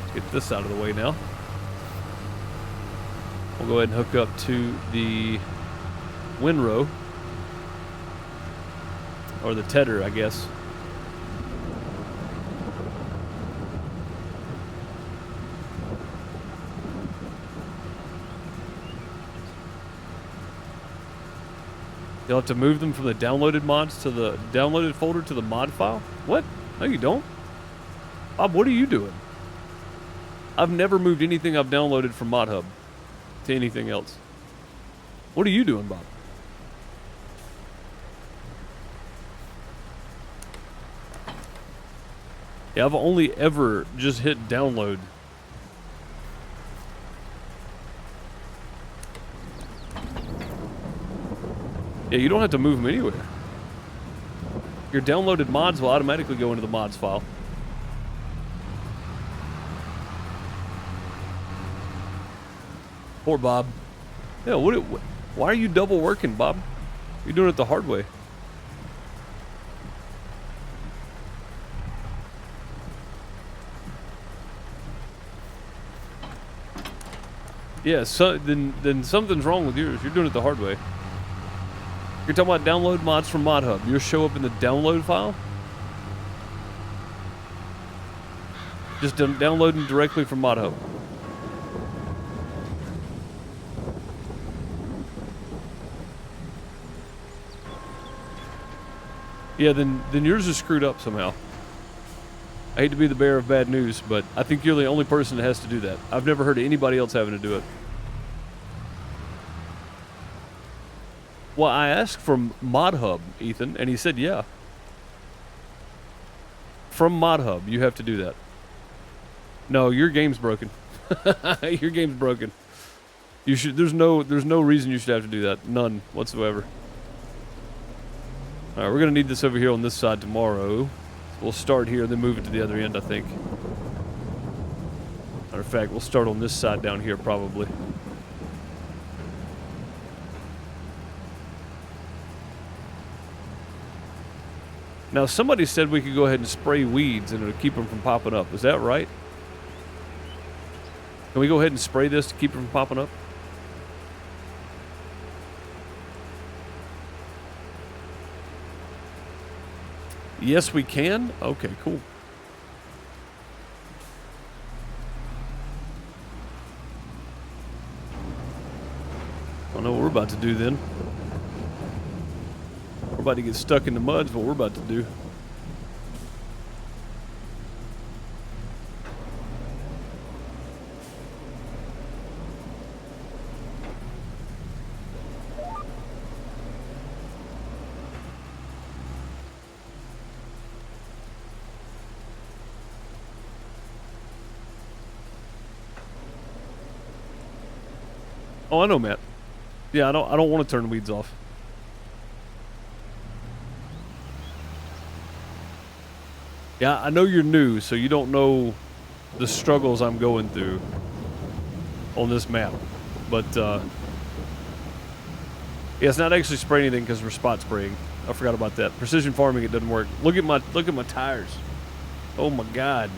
Let's get this out of the way now. We'll go ahead and hook up to the windrow. Or the tedder, I guess. You'll have to move them from the downloaded mods to the downloaded folder to the mod file? What? No, you don't. Bob, what are you doing? I've never moved anything I've downloaded from ModHub to anything else. What are you doing, Bob? Yeah, I've only ever just hit download. Yeah, you don't have to move them anywhere. Your downloaded mods will automatically go into the mods file. Poor Bob. Yeah, why are you double working, Bob? You're doing it the hard way. Yeah, so then something's wrong with yours. You're doing it the hard way. You're talking about download mods from ModHub. You'll show up in the download file. Just download them directly from ModHub. Yeah, then yours is screwed up somehow. I hate to be the bearer of bad news, but I think you're the only person that has to do that. I've never heard of anybody else having to do it. Well, I asked from ModHub, Ethan, and he said, yeah. From ModHub, you have to do that. No, your game's broken. Your game's broken. You should. There's no reason you should have to do that. None whatsoever. All right, we're gonna need this over here on this side tomorrow. We'll start here and then move it to the other end, I think. Matter of fact, we'll start on this side down here probably. Now, somebody said we could go ahead and spray weeds and it'll keep them from popping up. Is that right? Can we go ahead and spray this to keep them from popping up? Yes, we can? Okay, cool. I don't know what we're about to do then. We're about to get stuck in the mud is what we're about to do. Oh, I know, Matt. Yeah, I don't want to turn the weeds off. Yeah, I know you're new, so you don't know the struggles I'm going through on this map. But, yeah, it's not actually spraying anything because we're spot spraying. I forgot about that. Precision farming, it doesn't work. Look at my tires. Oh my God.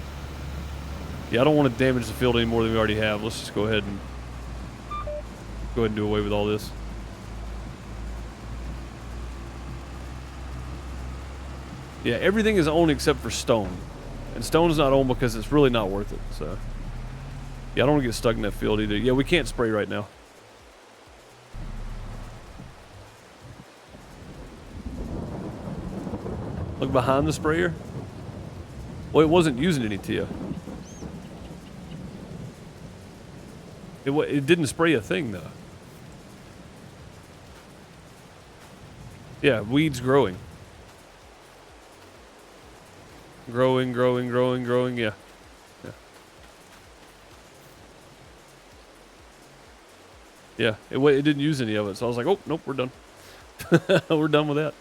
Yeah, I don't want to damage the field any more than we already have. Let's just go ahead and do away with all this. Yeah, everything is owned except for stone. And stone is not owned because it's really not worth it. So, yeah, I don't want to get stuck in that field either. Yeah, we can't spray right now. Look behind the sprayer. Well, it wasn't using any Tia. It didn't spray a thing, though. Yeah, weeds growing. Growing, yeah. Yeah, it didn't use any of it, so I was like, oh, nope, we're done. We're done with that.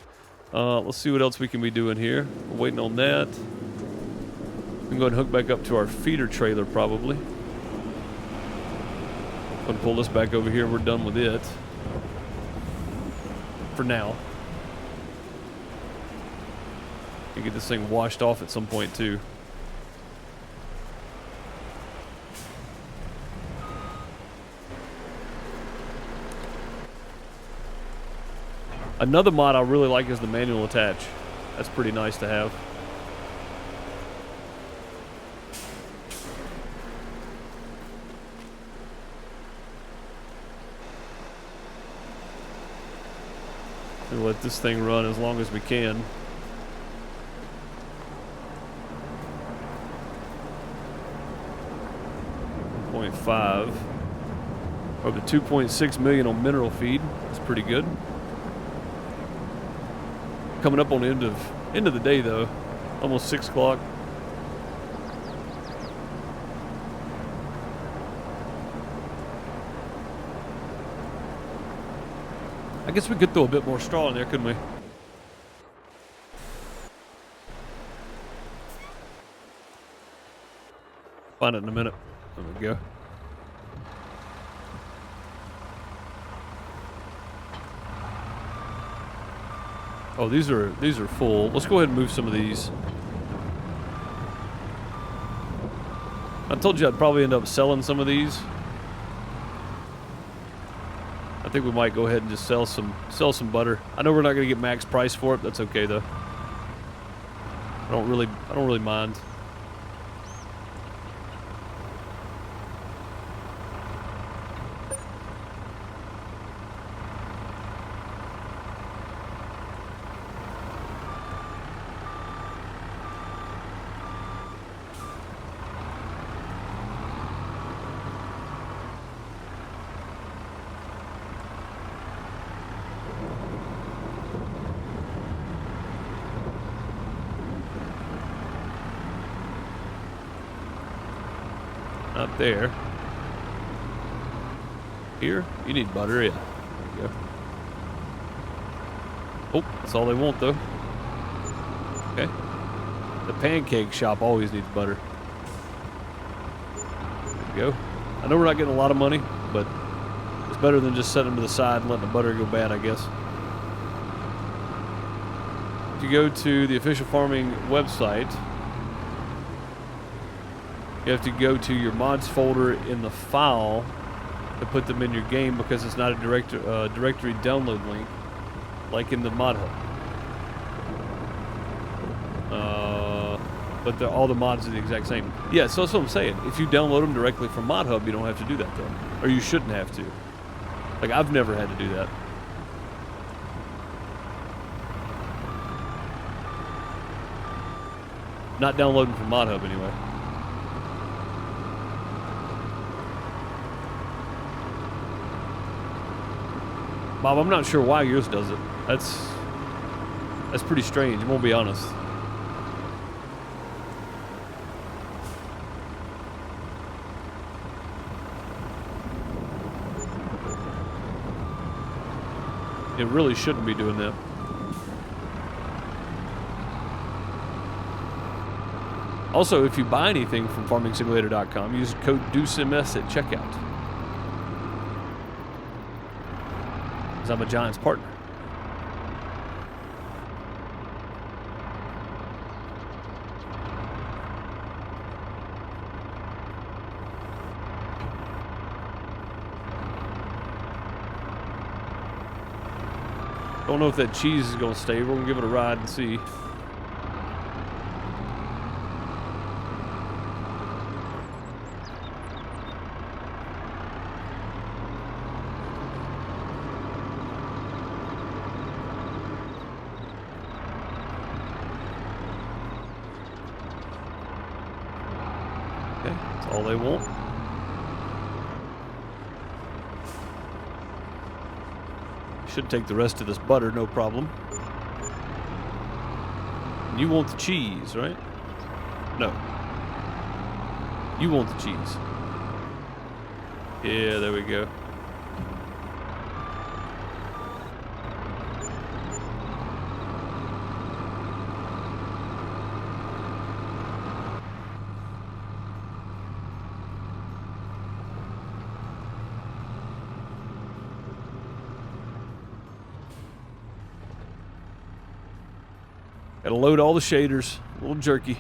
Let's see what else we can be doing here. We're waiting on that. We can go ahead and hook back up to our feeder trailer, probably. I'm going to pull this back over here. We're done with it. For now. And get this thing washed off at some point, too. Another mod I really like is the manual attach. That's pretty nice to have. We'll let this thing run as long as we can. .5. Over 2.6 million on mineral feed. That's pretty good. Coming up on the end of the day though. Almost 6 o'clock. I guess we could throw a bit more straw in there, couldn't we? Find it in a minute. There we go. Oh, these are full. Let's go ahead and move some of these. I told you I'd probably end up selling some of these. I think we might go ahead and just sell some butter. I know we're not going to get max price for it. That's okay though. I don't really mind. Not there. Here? You need butter, yeah. There you go. Oh, that's all they want, though. Okay. The pancake shop always needs butter. There you go. I know we're not getting a lot of money, but it's better than just setting them to the side and letting the butter go bad, I guess. If you go to the official farming website, you have to go to your mods folder in the file to put them in your game because it's not a directory download link like in the mod hub. But all the mods are the exact same. Yeah, so that's what I'm saying. If you download them directly from mod hub, you don't have to do that though. Or you shouldn't have to. Like, I've never had to do that. Not downloading from mod hub anyway. Bob, I'm not sure why yours does it. That's pretty strange, I'm gonna be honest. It really shouldn't be doing that. Also, if you buy anything from FarmingSimulator.com, use code DeuceMS at checkout. Because I'm a Giants partner. Don't know if that cheese is going to stay. We're going to give it a ride and see. Okay, that's all they want. Should take the rest of this butter, no problem. And you want the cheese, right? No. You want the cheese. Yeah, there we go. Gotta load all the shaders. A little jerky.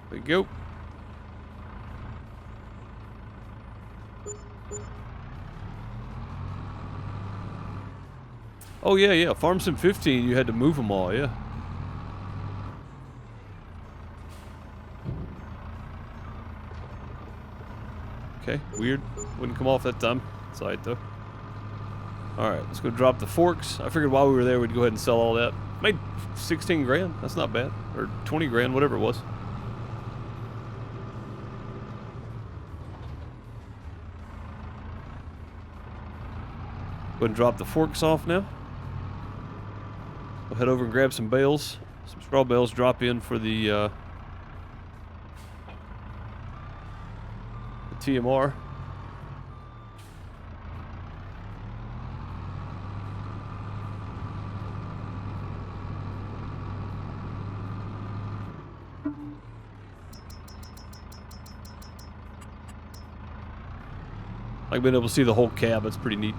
There we go. Oh, yeah, yeah. Farm Sim 15, you had to move them all, yeah. Okay, weird. Wouldn't come off that time. It's alright, though. Alright, let's go drop the forks. I figured while we were there, we'd go ahead and sell all that. Made 16 grand. That's not bad. Or 20 grand, whatever it was. Go ahead and drop the forks off now. We'll head over and grab some bales. Some straw bales, drop in for the TMR. Like being able to see the whole cab, it's pretty neat.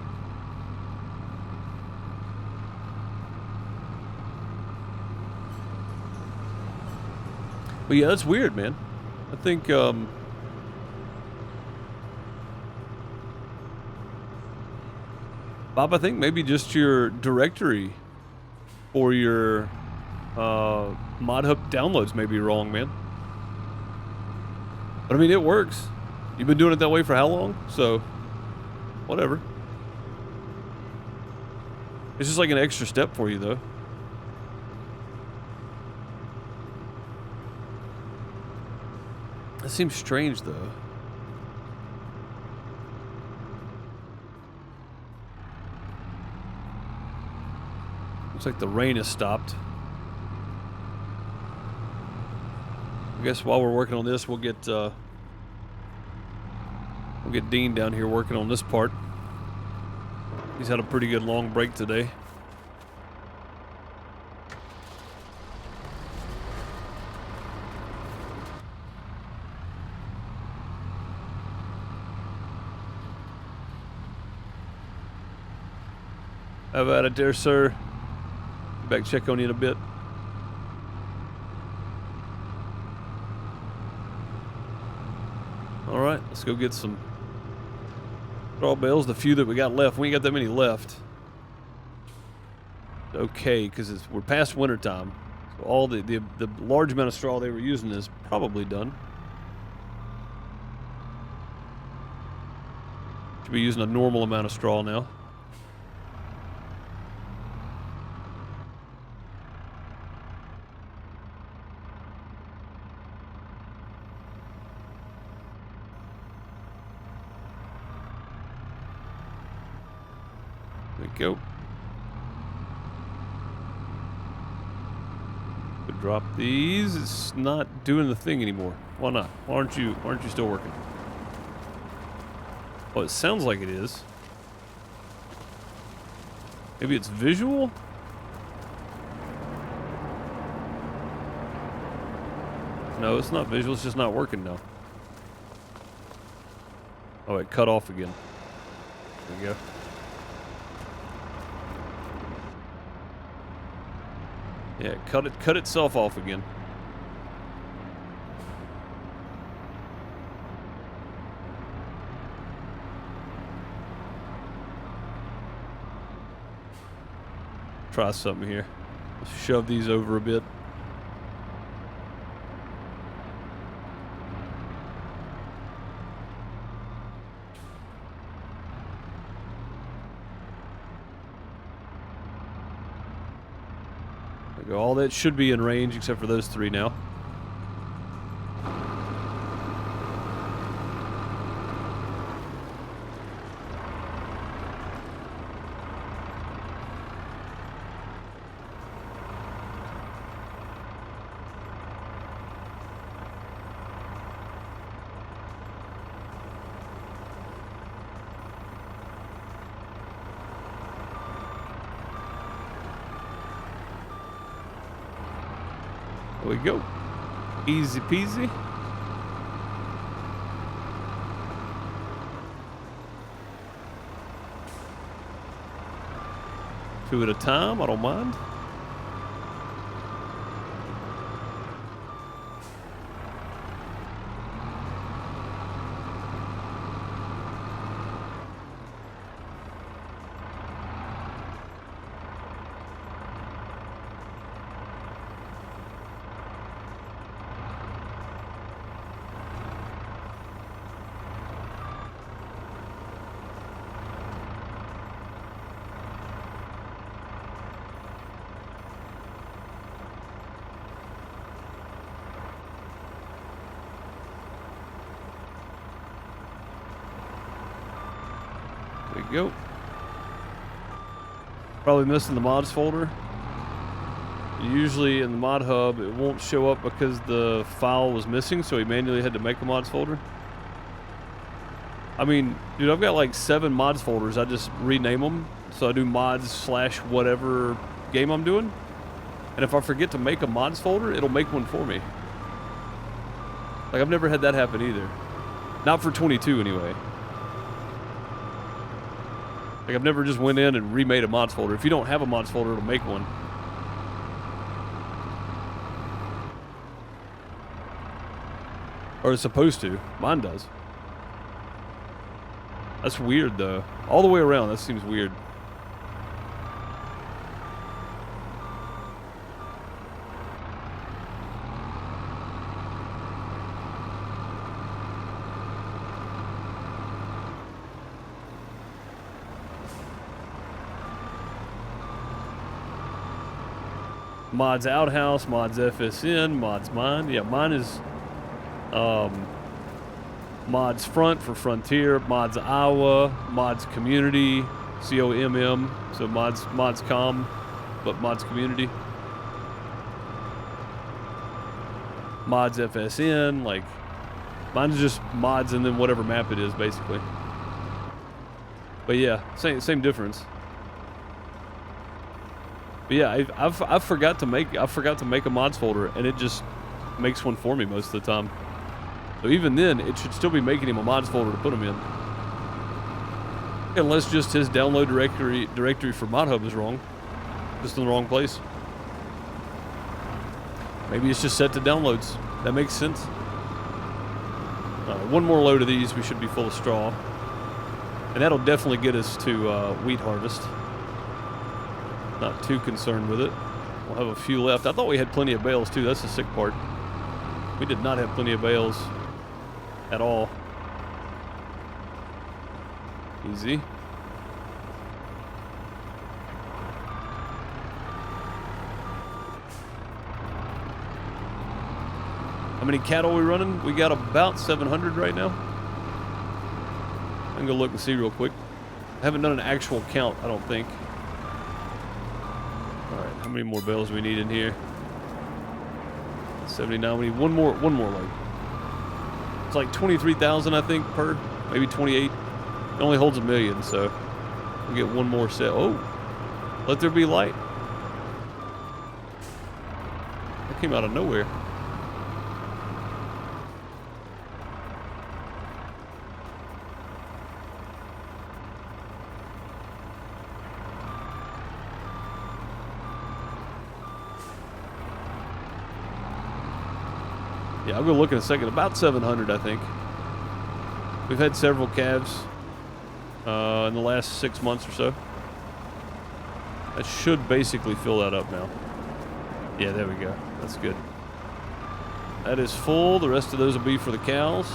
But yeah, that's weird, man. I think, Bob, I think maybe just your directory or your mod hub downloads may be wrong, man. But I mean, it works. You've been doing it that way for how long? So, whatever. It's just like an extra step for you, though. That seems strange, though. Looks like the rain has stopped. I guess while we're working on this, we'll get Dean down here working on this part. He's had a pretty good long break today. How about it there, sir? Back check on you in a bit. All right, let's go get some straw bales. The few that we got left, we ain't got that many left. Okay, because we're past winter time, so all the large amount of straw they were using is probably done. Should be using a normal amount of straw now. There we go. Could drop these. It's not doing the thing anymore. Why not? Why aren't you still working? Well, it sounds like it is. Maybe it's visual? No, it's not visual. It's just not working now. Oh, it cut off again. There we go. Yeah, it cut itself off again. Try something here. Let's shove these over a bit. There we go. All that should be in range except for those three now. There we go. Easy peasy. Two at a time, I don't mind. There we go. Probably missing the mods folder. Usually in the mod hub it won't show up because the file was missing, so he manually had to make a mods folder. I mean, dude, I've got like 7 mods folders. I just rename them. So I do mods / whatever game I'm doing. And if I forget to make a mods folder, it'll make one for me. Like, I've never had that happen either. Not for 22 anyway. Like, I've never just went in and remade a mods folder. If you don't have a mods folder, it'll make one. Or it's supposed to. Mine does. That's weird, though. All the way around, that seems weird. Mods Outhouse, Mods FSN, Mods Mine. Yeah, mine is Mods Front for Frontier, Mods Iowa, Mods Community, COMM, so Mods Com, but Mods Community. Mods FSN, like, mine's just mods and then whatever map it is, basically. But yeah, same difference. But yeah, I forgot to make a mods folder, and it just makes one for me most of the time. So even then, it should still be making him a mods folder to put them in, unless just his download directory for ModHub is wrong, just in the wrong place. Maybe it's just set to downloads. That makes sense. One more load of these, we should be full of straw, and that'll definitely get us to wheat harvest. Not too concerned with it. We'll have a few left. I thought we had plenty of bales too. That's the sick part. We did not have plenty of bales at all. Easy. How many cattle are we running? We got about 700 right now. I can go look and see real quick. I haven't done an actual count, I don't think. Alright, how many more bales do we need in here? 79. We need one more load. It's like 23,000, I think, per. Maybe 28. It only holds 1 million, so we'll get one more set. Oh, let there be light. That came out of nowhere. Yeah, I'll go look in a second. About 700, I think. We've had several calves in the last 6 months or so. That should basically fill that up now. Yeah, there we go. That's good. That is full. The rest of those will be for the cows.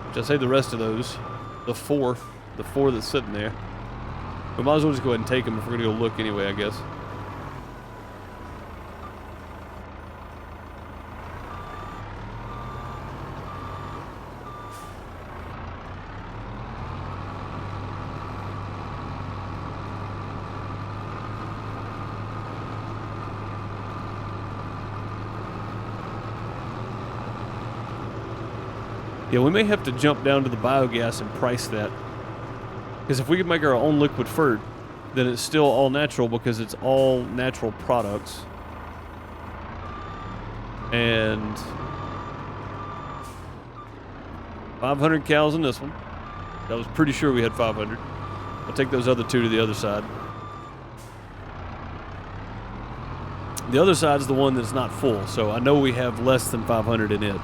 Which I say the rest of those. The four that's sitting there. We might as well just go ahead and take them if we're going to go look anyway, I guess. Yeah, we may have to jump down to the biogas and price that. Because if we could make our own liquid fert, then it's still all natural because it's all natural products. And 500 cows in this one. I was pretty sure we had 500. I'll take those other two to the other side. The other side's the one that's not full, so I know we have less than 500 in it.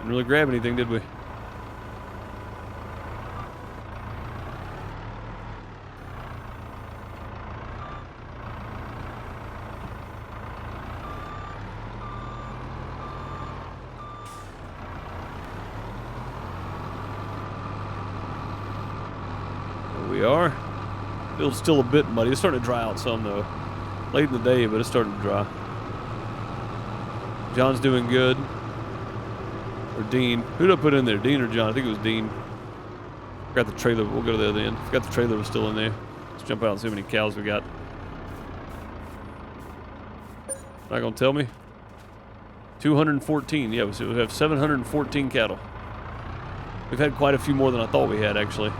Didn't really grab anything, did we? There we are. Field's still a bit muddy. It's starting to dry out some though. Late in the day, but it's starting to dry. John's doing good. Or Dean. Who did I put in there? Dean or John? I think it was Dean. Forgot the trailer. We'll go to the other end. Forgot the trailer was still in there. Let's jump out and see how many cows we got. Not gonna tell me? 214. Yeah, we have 714 cattle. We've had quite a few more than I thought we had, actually.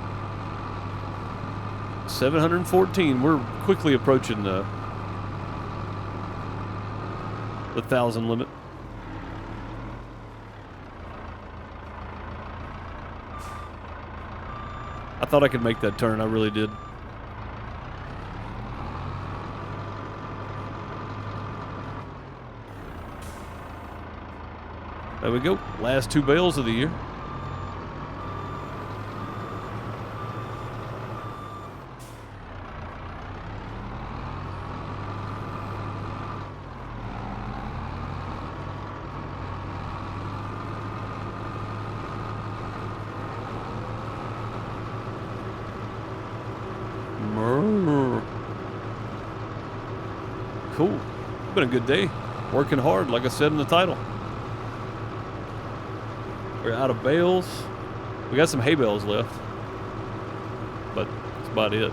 714. We're quickly approaching the 1,000 limit. I thought I could make that turn. I really did. There we go. Last 2 bales of the year. Cool. Been a good day. Working hard, like I said in the title. We're out of bales. We got some hay bales left, but that's about it.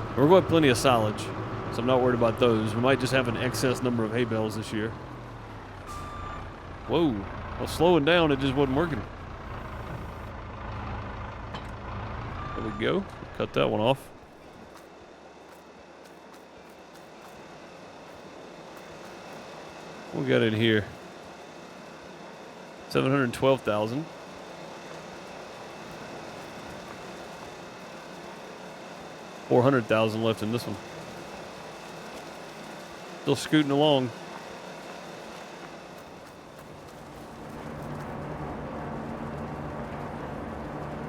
We're going to have plenty of silage, so I'm not worried about those. We might just have an excess number of hay bales this year. Whoa. Well, slowing down, it just wasn't working. There we go. Cut that one off. What we got in here? 712,000. 400,000 left in this one. Still scooting along.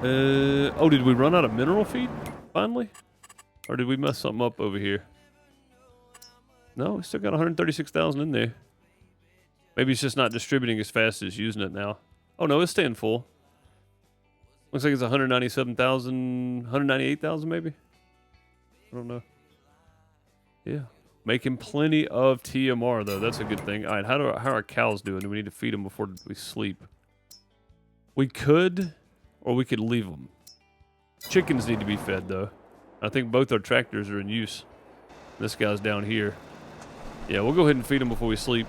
Oh, did we run out of mineral feed finally? Or did we mess something up over here? No, we still got 136,000 in there. Maybe it's just not distributing as fast as using it now. Oh no, it's staying full. Looks like it's 197,000, 198,000 maybe? I don't know. Yeah. Making plenty of TMR though. That's a good thing. All right, how are our cows doing? Do we need to feed them before we sleep? We could, or we could leave them. Chickens need to be fed though. I think both our tractors are in use. This guy's down here. Yeah, we'll go ahead and feed them before we sleep.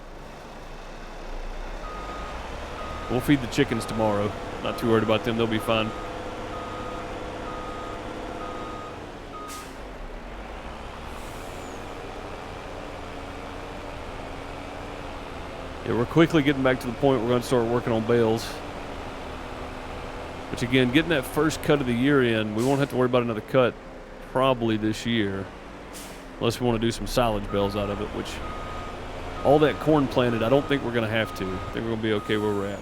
We'll feed the chickens tomorrow. Not too worried about them. They'll be fine. Yeah, we're quickly getting back to the point we're going to start working on bales. Which again, getting that first cut of the year in, we won't have to worry about another cut probably this year. Unless we want to do some silage bales out of it, which all that corn planted, I don't think we're going to have to. I think we're going to be okay where we're at.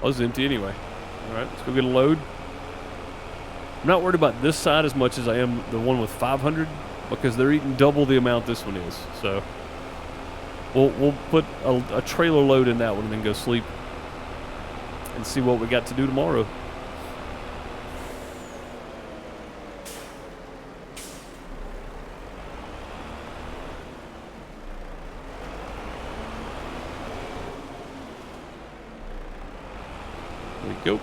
Oh, it's empty anyway. All right, let's go get a load. I'm not worried about this side as much as I am the one with 500 because they're eating double the amount this one is. So we'll put a trailer load in that one and then go sleep and see what we got to do tomorrow. There we go.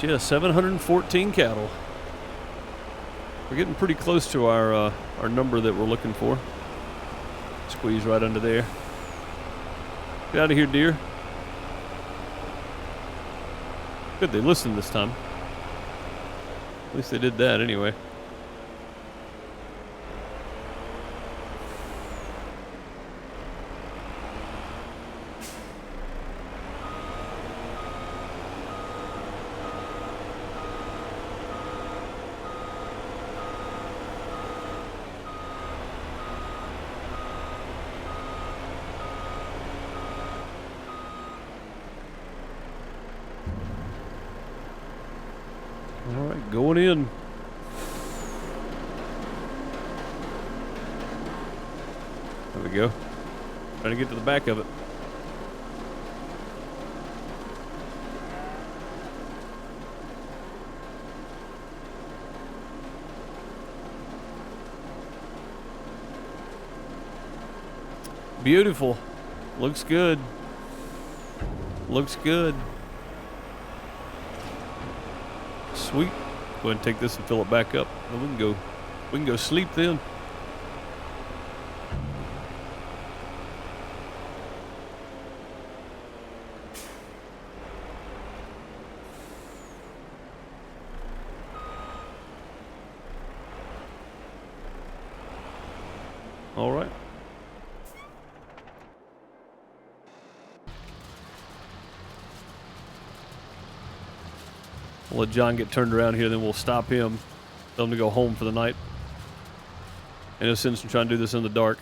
Yeah, 714 cattle. We're getting pretty close to our number that we're looking for. Squeeze right under there. Get out of here, deer. Good, they listened this time. At least they did that anyway. All right, going in. There we go. Trying to get to the back of it. Beautiful. Looks good. Looks good. Sweet. Go ahead and take this and fill it back up. And we can go sleep then. All right. We'll let John get turned around here, then we'll stop him. Tell him to go home for the night. And no sense in trying to do this in the dark.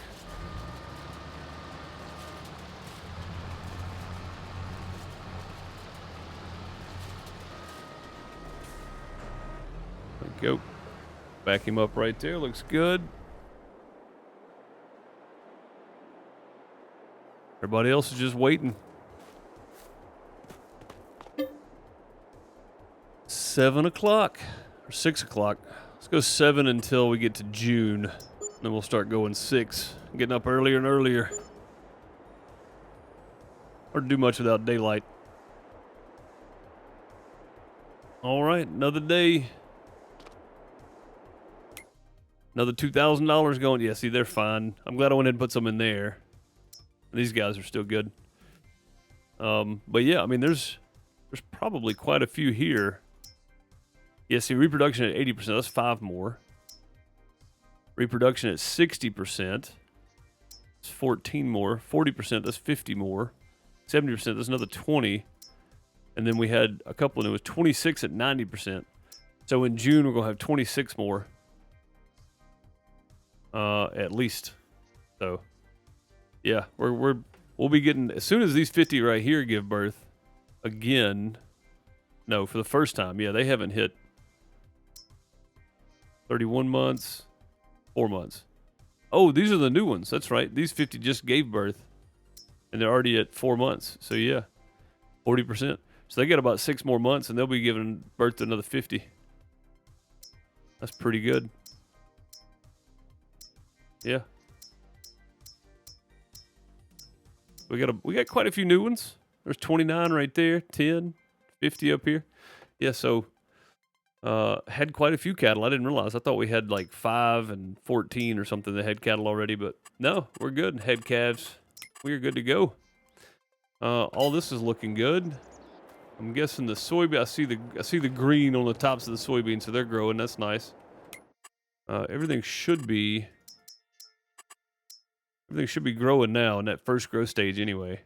There we go. Back him up right there. Looks good. Everybody else is just waiting. 7 o'clock or 6 o'clock. Let's go 7 until we get to June. Then we'll start going 6. Getting up earlier and earlier. Or do much without daylight. All right, another day. Another $2,000 going. Yeah, see, they're fine. I'm glad I went ahead and put some in there. These guys are still good. But yeah, I mean, there's probably quite a few here. Yeah, see, reproduction at 80%, that's 5 more. Reproduction at 60%, that's 14 more. 40%, that's 50 more. 70%, that's another 20. And then we had a couple, and it was 26 at 90%. So in June, we're going to have 26 more. At least. So, yeah, we'll be getting, as soon as these 50 right here give birth, again, no, for the first time, yeah, they haven't hit 31 months, 4 months. Oh, these are the new ones. That's right. These 50 just gave birth, and they're already at 4 months. So, yeah, 40%. So they got about 6 more months, and they'll be giving birth to another 50. That's pretty good. Yeah. We got quite a few new ones. There's 29 right there, 10, 50 up here. Yeah, so had quite a few cattle. I didn't realize. I thought we had like 5 and 14 or something that had cattle already, but no, we're good. Head calves. We are good to go. All this is looking good. I'm guessing the soybean. I see the green on the tops of the soybeans, so they're growing. That's nice. Everything should be growing now in that first growth stage anyway.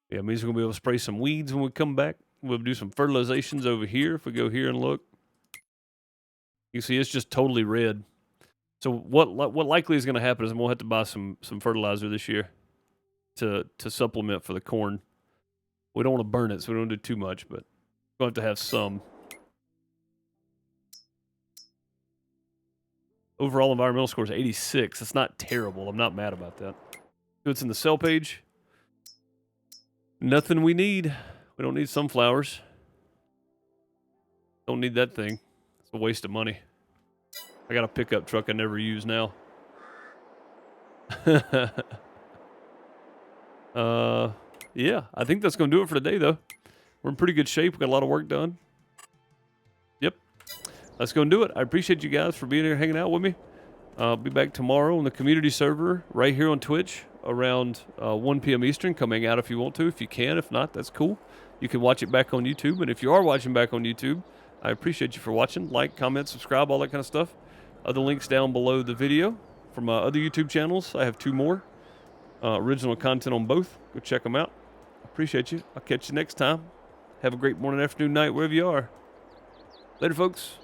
Yeah, it means we're going to be able to spray some weeds when we come back. We'll do some fertilizations over here if we go here and look. You see it's just totally red. So what likely is going to happen is we'll have to buy some fertilizer this year to supplement for the corn. We don't want to burn it, so we don't do too much, but we'll have to have some. Overall environmental score is 86. It's not terrible. I'm not mad about that. So it's in the sell page. Nothing we need. We don't need sunflowers. Don't need that thing. It's a waste of money. I got a pickup truck I never use now. Yeah, I think that's going to do it for today, though. We're in pretty good shape. We got a lot of work done. Yep. That's going to do it. I appreciate you guys for being here, hanging out with me. I'll be back tomorrow on the community server right here on Twitch around 1 p.m. Eastern. Come hang out if you want to. If you can. If not, that's cool. You can watch it back on YouTube. And if you are watching back on YouTube, I appreciate you for watching. Like, comment, subscribe, all that kind of stuff. Other links down below the video from my other YouTube channels. I have 2 more. Original content on both. Go check them out. I appreciate you. I'll catch you next time. Have a great morning, afternoon, night, wherever you are. Later, folks.